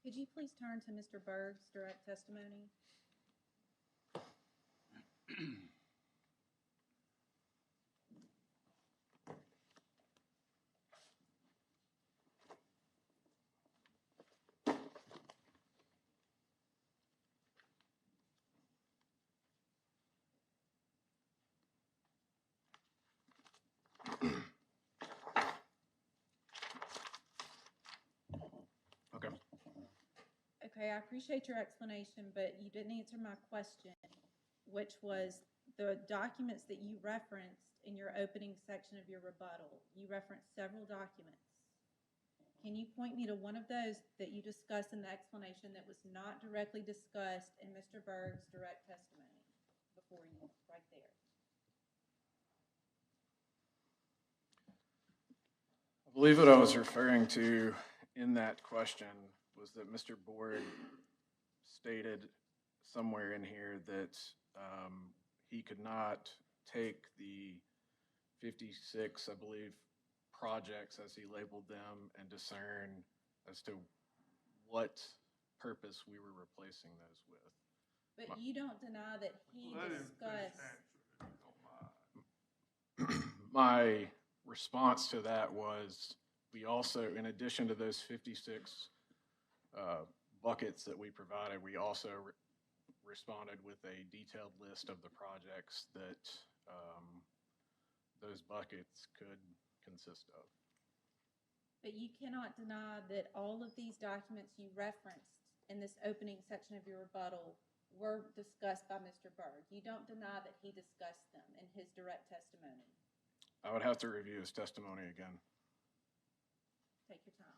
Could you please turn to Mr. Berg's direct testimony? Okay. Okay, I appreciate your explanation, but you didn't answer my question, which was the documents that you referenced in your opening section of your rebuttal. You referenced several documents. Can you point me to one of those that you discussed in the explanation that was not directly discussed in Mr. Berg's direct testimony before you, right there? I believe what I was referring to in that question was that Mr. Board stated somewhere in here that he could not take the 56, I believe, projects, as he labeled them, and discern as to what purpose we were replacing those with. But you don't deny that he Let him finish discussed. answering, if you don't mind. My response to that was, we also, in addition to those 56 buckets that we provided, we also responded with a detailed list of the projects that those buckets could consist of. But you cannot deny that all of these documents you referenced in this opening section of your rebuttal were discussed by Mr. Berg. You don't deny that he discussed them in his direct testimony. I would have to review his testimony again. Take your time.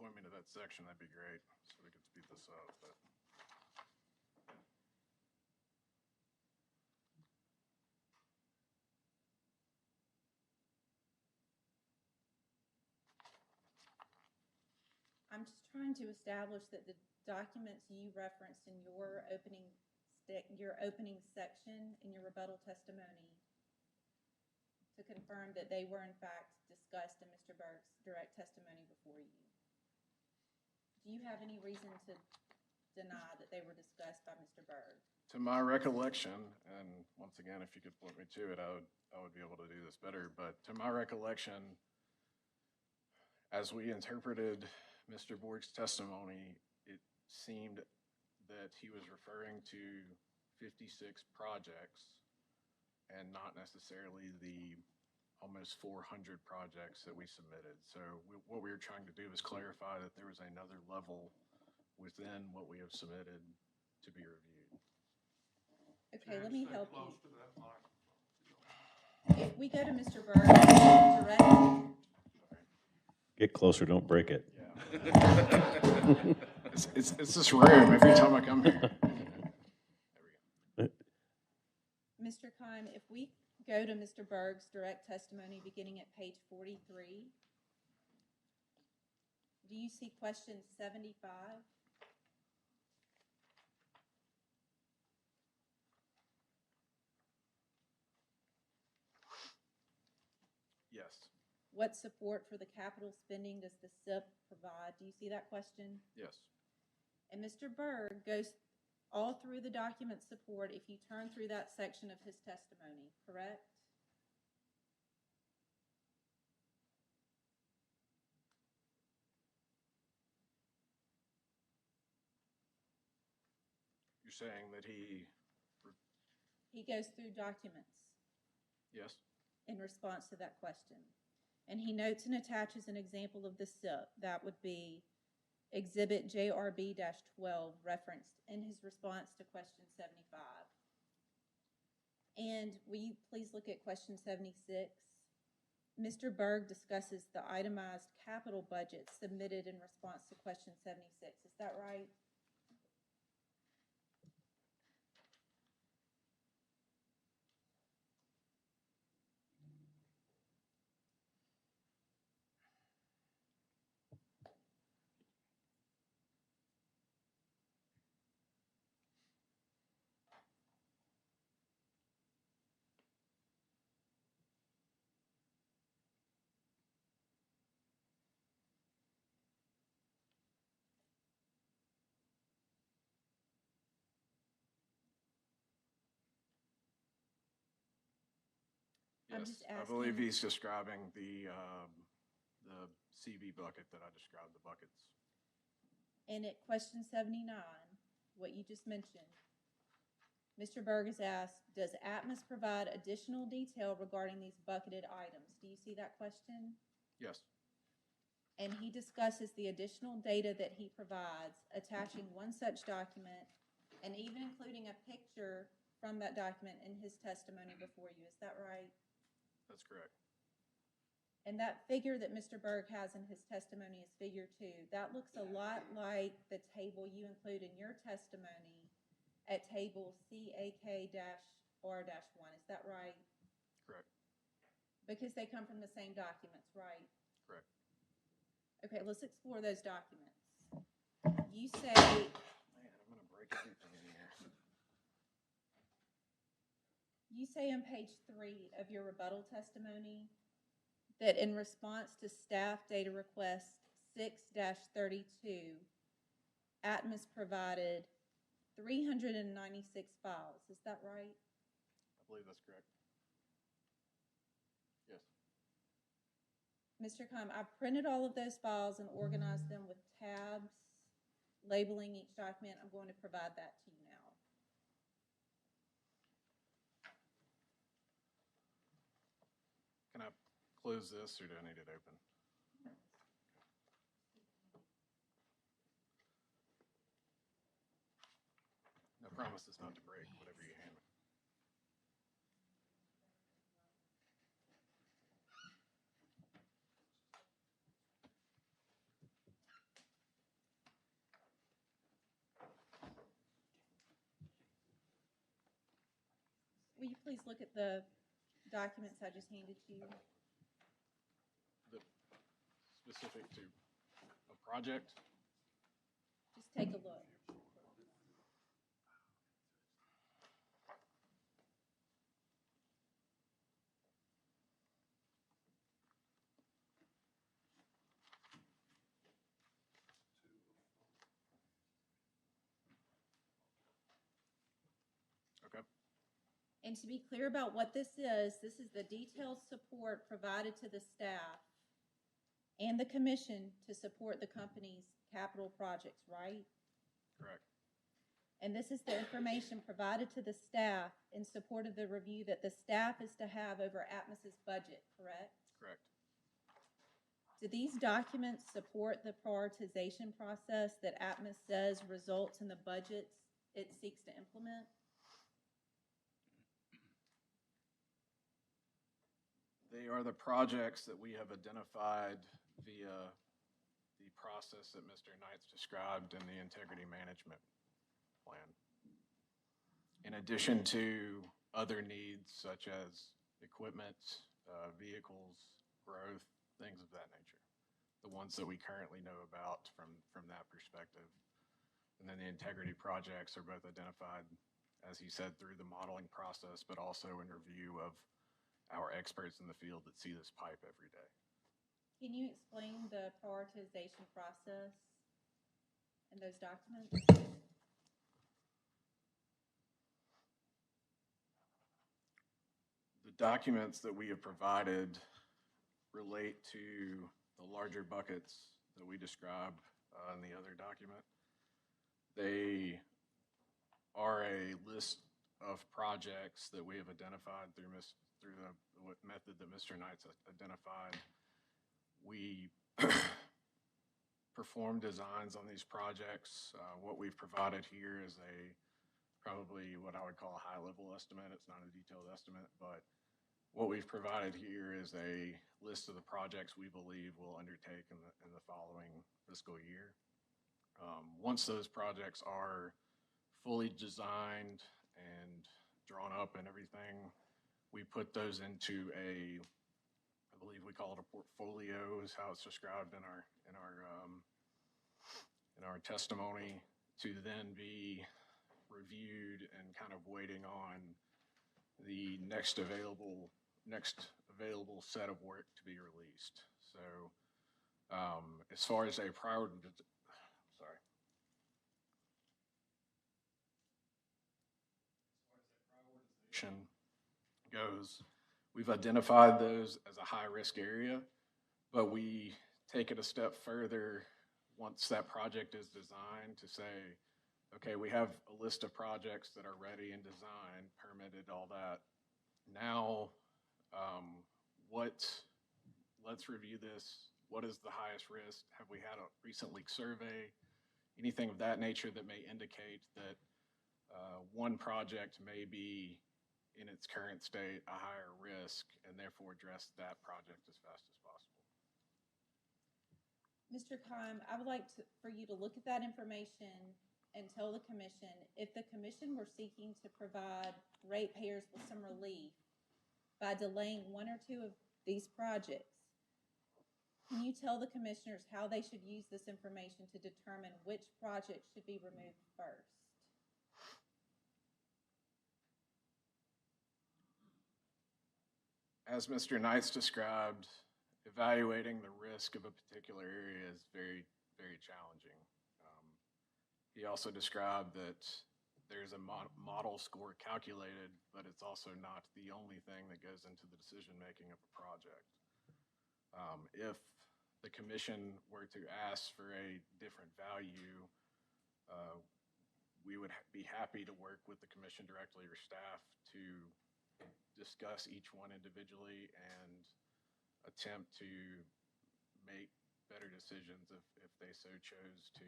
point me to that section, that'd be great, so we could speed this up, but. I'm just trying to establish that the documents you referenced in your opening section in your rebuttal testimony to confirm that they were in fact discussed in Mr. Berg's direct testimony before you. Do you have any reason to deny that they were discussed by Mr. Berg? To my recollection, and once again, if you could point me to it, I would be able to do this better, but to my recollection, as we interpreted Mr. Borg's testimony, it seemed that he was referring to 56 projects and not necessarily the almost 400 projects that we submitted. So what we were trying to do is clarify that there was another level within what we have submitted to be reviewed. Okay, let me Stay help close you. to that microphone. If we go to Mr. Berg direct, Get closer, don't break it. Yeah. It's this room every time I come here. There we go. Mr. Keim, if we go to Mr. Berg's direct testimony beginning at page 43, do you see question 75? Yes, What support for the capital spending does the SIP provide? Do you see that question? yes, And Mr. Berg goes all through the document support if you turn through that section of his testimony, correct? you're saying that he, He goes through documents yes, in response to that question. And he notes and attaches an example of the SIP. That would be Exhibit JRB-12 referenced in his response to question 75. And will you please look at question 76? Mr. Berg discusses the itemized capital budget submitted in response to question 76. Is that right? I'm yes. just I believe asking- he's describing the CV bucket that I described, the buckets. And at question 79, what you just mentioned, Mr. Berg is asked, does Atmos provide additional detail regarding these bucketed items? Do you see that question? Yes, And he discusses the additional data that he provides, attaching one such document and even including a picture from that document in his testimony before you. Is that right? that's correct. And that figure that Mr. Berg has in his testimony is figure 2. That looks a lot like the table you include in your testimony at table CAK-R-1. Is that right? Correct. Because they come from the same documents, right? Correct. Okay, let's explore those documents. You say, Man, I'm gonna break everything in here. you say on page 3 of your rebuttal testimony that in response to staff data request 6-32, Atmos provided 396 files. Is that right? I believe that's correct. Yes. Mr. Keim, I printed all of those files and organized them with tabs, labeling each document. I'm going to provide that to you now. Can I close this or do I need it open? No promises not to break, whatever you hand me. will you please look at the documents I just handed to you? The specific to a project? Just take a look. Okay. And to be clear about what this is the detailed support provided to the staff and the commission to support the company's capital projects, right? Correct. And this is the information provided to the staff in support of the review that the staff is to have over Atmos's budget, correct? Correct. Do these documents support the prioritization process that Atmos says results in the budgets it seeks to implement? They are the projects that we have identified via the process that Mr. Knight's described in the integrity management plan. In addition to other needs such as equipment, vehicles, growth, things of that nature. The ones that we currently know about from that perspective. And then the integrity projects are both identified, as he said, through the modeling process, but also in review of our experts in the field that see this pipe every day. Can you explain the prioritization process in those documents? The documents that we have provided relate to the larger buckets that we describe in the other document. They are a list of projects that we have identified through the method that Mr. Knight's identified. We perform designs on these projects. What we've provided here is probably what I would call a high-level estimate. It's not a detailed estimate, but what we've provided here is a list of the projects we believe we'll undertake in the following fiscal year. Once those projects are fully designed and drawn up and everything, we put those into I believe we call it a portfolio, is how it's described in our testimony, to then be reviewed and kind of waiting on the next available set of work to be released. So as far as a prioritization goes, we've identified those as a high-risk area, but we take it a step further once that project is designed to say, okay, we have a list of projects that are ready and designed, permitted, all that. Now, let's review this. What is the highest risk? Have we had a recent leak survey? Anything of that nature that may indicate that one project may be in its current state a higher risk, and therefore address that project as fast as possible. Mr. Keim, I would like for you to look at that information and tell the commission, if the commission were seeking to provide ratepayers with some relief by delaying one or two of these projects, can you tell the commissioners how they should use this information to determine which project should be removed first? As Mr. Knight's described, evaluating the risk of a particular area is very, very challenging. He also described that there's a model score calculated, but it's also not the only thing that goes into the decision-making of a project. If the commission were to ask for a different value, we would be happy to work with the commission directly or staff to discuss each one individually and attempt to make better decisions if they so chose to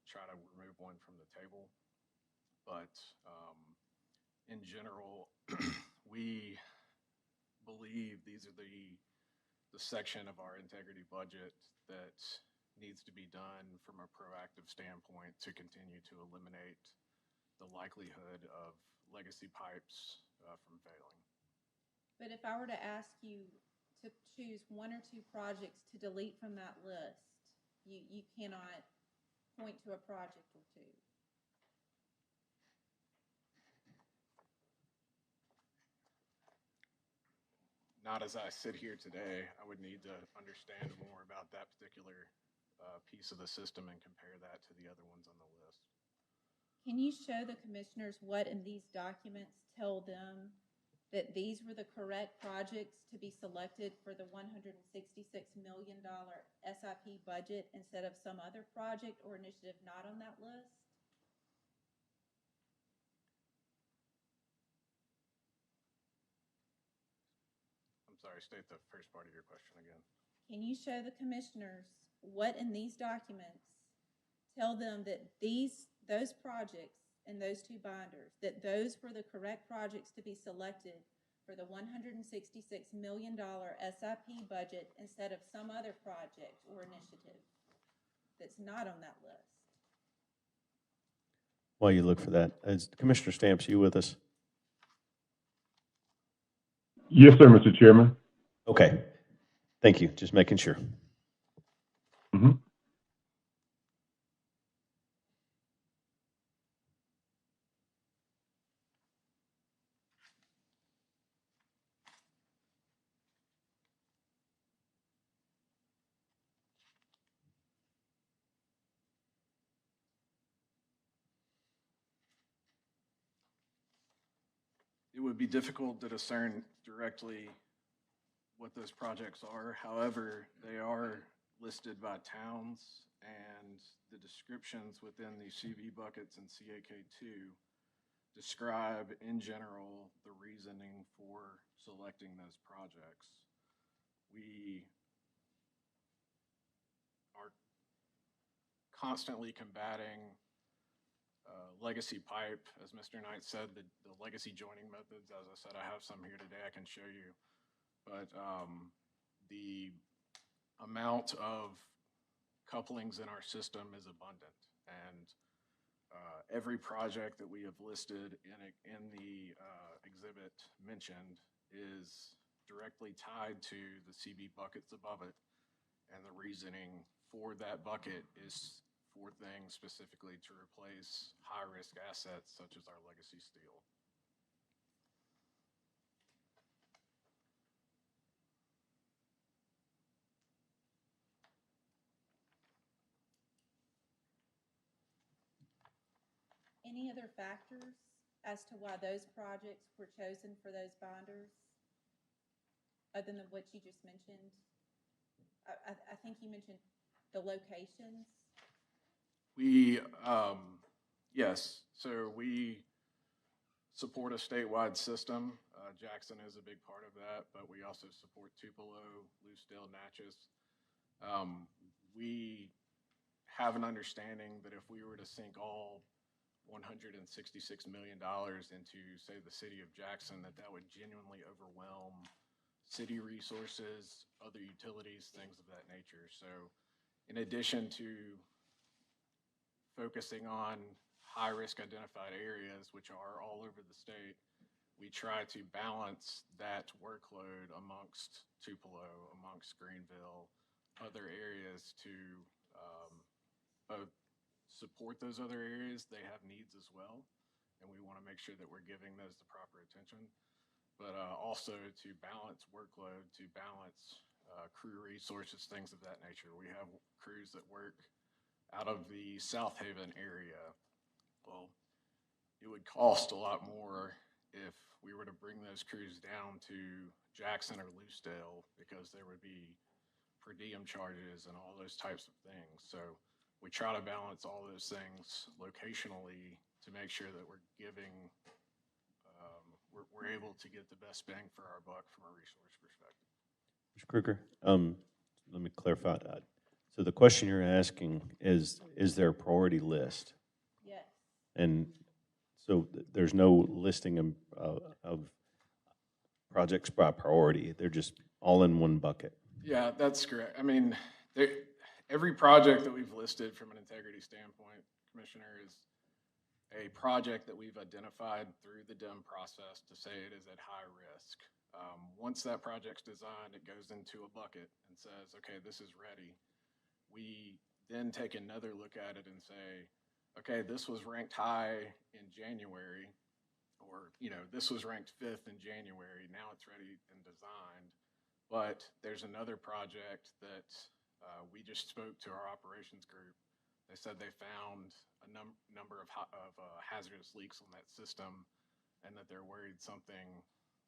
try to remove one from the table. But in general, we believe these are the section of our integrity budget that needs to be done from a proactive standpoint to continue to eliminate the likelihood of legacy pipes from failing. But if I were to ask you to choose one or two projects to delete from that list, you cannot point to a project or two. Not as I sit here today. I would need to understand more about that particular piece of the system and compare that to the other ones on the list. Can you show the commissioners what in these documents tell them that these were the correct projects to be selected for the $166 million SIP budget instead of some other project or initiative not on that list? I'm sorry, state the first part of your question again. Can you show the commissioners what in these documents tell them that those projects and those two binders, that those were the correct projects to be selected for the $166 million SIP budget instead of some other project or initiative that's not on that list? While you look for that, is Commissioner Stamps, you with us? Yes, sir, Mr. Chairman. Okay. Thank you. Just making sure. Mm-hmm. It would be difficult to discern directly what those projects are. However, they are listed by towns, and the descriptions within the CV buckets and CAK2 describe in general the reasoning for selecting those projects. We are constantly combating legacy pipe. As Mr. Knight said, the legacy joining methods, as I said, I have some here today I can show you. But the amount of couplings in our system is abundant. And every project that we have listed in the exhibit mentioned is directly tied to the CB buckets above it. And the reasoning for that bucket is for things specifically to replace high-risk assets such as our legacy steel. Any other factors as to why those projects were chosen for those binders, other than what you just mentioned? I think you mentioned the locations. We, yes, so we support a statewide system. Jackson is a big part of that, but we also support Tupelo, Lucedale, Natchez. We have an understanding that if we were to sink all $166 million into, say, the city of Jackson, that would genuinely overwhelm city resources, other utilities, things of that nature. So in addition to focusing on high-risk identified areas, which are all over the state, we try to balance that workload amongst Tupelo, amongst Greenville, other areas to both support those other areas. They have needs as well, and we want to make sure that we're giving those the proper attention, but also to balance workload, to balance crew resources, things of that nature. We have crews that work out of the South Haven area. Well, it would cost a lot more if we were to bring those crews down to Jackson or Lucedale, because there would be per diem charges and all those types of things. So we try to balance all those things locationally to make sure that we're giving, we're able to get the best bang for our buck from a resource perspective. Mr. Kruger, let me clarify that. So the question you're asking is there a priority list? Yes. And so there's no listing of projects by priority. They're just all in one bucket. Yeah, that's correct. I mean, every project that we've listed from an integrity standpoint, Commissioner, is a project that we've identified through the DIM process to say it is at high risk. Once that project's designed, it goes into a bucket and says, okay, this is ready. We then take another look at it and say, okay, this was ranked high in January, or, this was ranked 5th in January. Now it's ready and designed. But there's another project that we just spoke to our operations group. They said they found a number of hazardous leaks on that system, and that they're worried something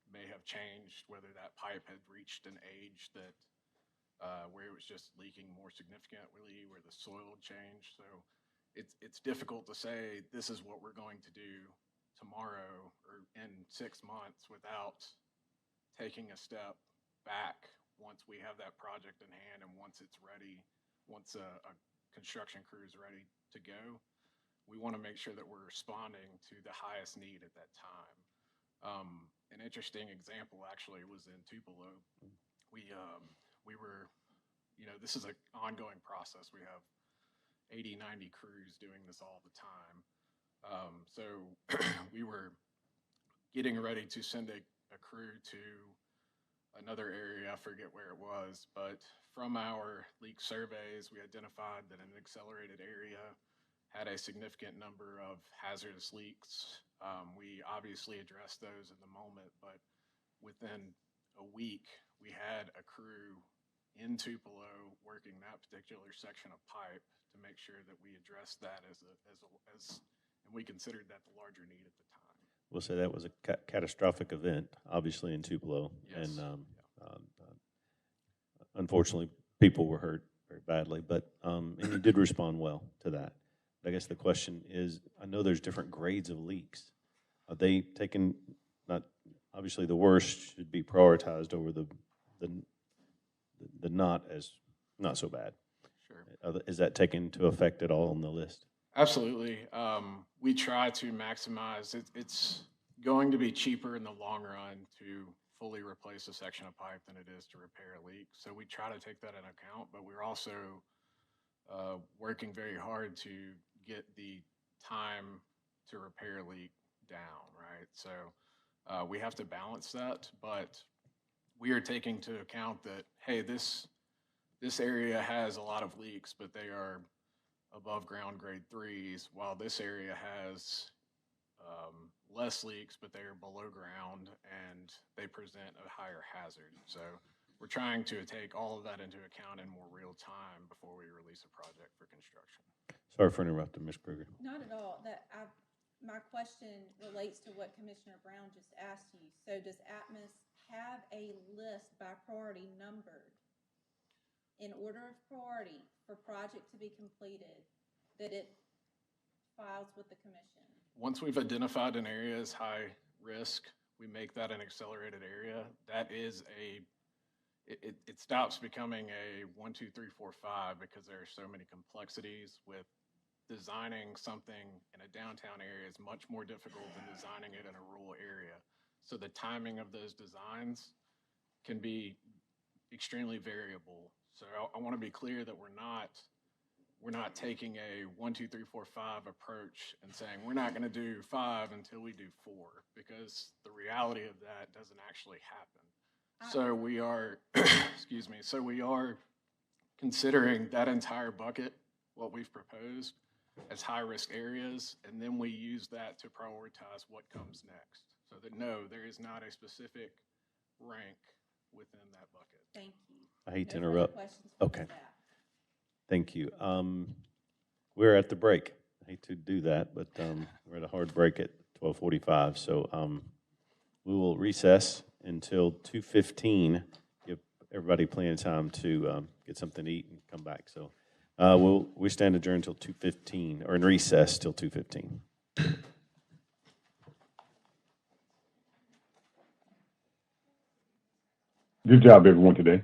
may have changed, whether that pipe had reached an age that where it was just leaking more significantly, where the soil changed. So it's difficult to say this is what we're going to do tomorrow or in 6 months without taking a step back once we have that project in hand and once it's ready, once a construction crew is ready to go. We want to make sure that we're responding to the highest need at that time. An interesting example actually was in Tupelo. We were, this is an ongoing process. We have 80, 90 crews doing this all the time. So we were getting ready to send a crew to another area, I forget where it was, but from our leak surveys, we identified that an accelerated area had a significant number of hazardous leaks. We obviously addressed those in the moment, but within a week, we had a crew in Tupelo working that particular section of pipe to make sure that we addressed that and we considered that the larger need at the time. We'll say that was a catastrophic event, obviously in Tupelo, Yes. and unfortunately, people were hurt very badly. But and you did respond well to that. I guess the question is, I know there's different grades of leaks. Are they taken? Not obviously, the worst should be prioritized over the not so bad. Sure. Is that taken into effect at all on the list? Absolutely. We try to maximize it. It's going to be cheaper in the long run to fully replace a section of pipe than it is to repair a leak. So we try to take that into account, but we're also working very hard to get the time to repair a leak down, right? So we have to balance that, but we are taking into account that, hey, this area has a lot of leaks, but they are above ground grade 3s, while this area has less leaks, but they are below ground and they present a higher hazard. So we're trying to take all of that into account in more real time before we release a project for construction. Sorry for interrupting, Ms. Kruger. Not at all. My question relates to what Commissioner Brown just asked you. So does Atmos have a list by priority numbered in order of priority for project to be completed that it files with the commission? Once we've identified an area as high risk, we make that an accelerated area. That is it stops becoming a 1, 2, 3, 4, 5 because there are so many complexities with designing something in a downtown area is much more difficult than designing it in a rural area. So the timing of those designs can be extremely variable. So I want to be clear that we're not taking a 1, 2, 3, 4, 5 approach and saying we're not going to do 5 until we do 4, because the reality of that doesn't actually happen. So we are, excuse me, so we are considering that entire bucket, what we've proposed, as high-risk areas, and then we use that to prioritize what comes next. So that, no, there is not a specific rank within that bucket. Thank you. I hate to No further interrupt. questions from Okay. staff. Thank you. We're at the break. I hate to do that, but we're at a hard break at 12:45. So we will recess until 2:15. Give everybody plenty of time to get something to eat and come back. So we stand adjourned until 2:15, or in recess till 2:15. Good job, everyone, today.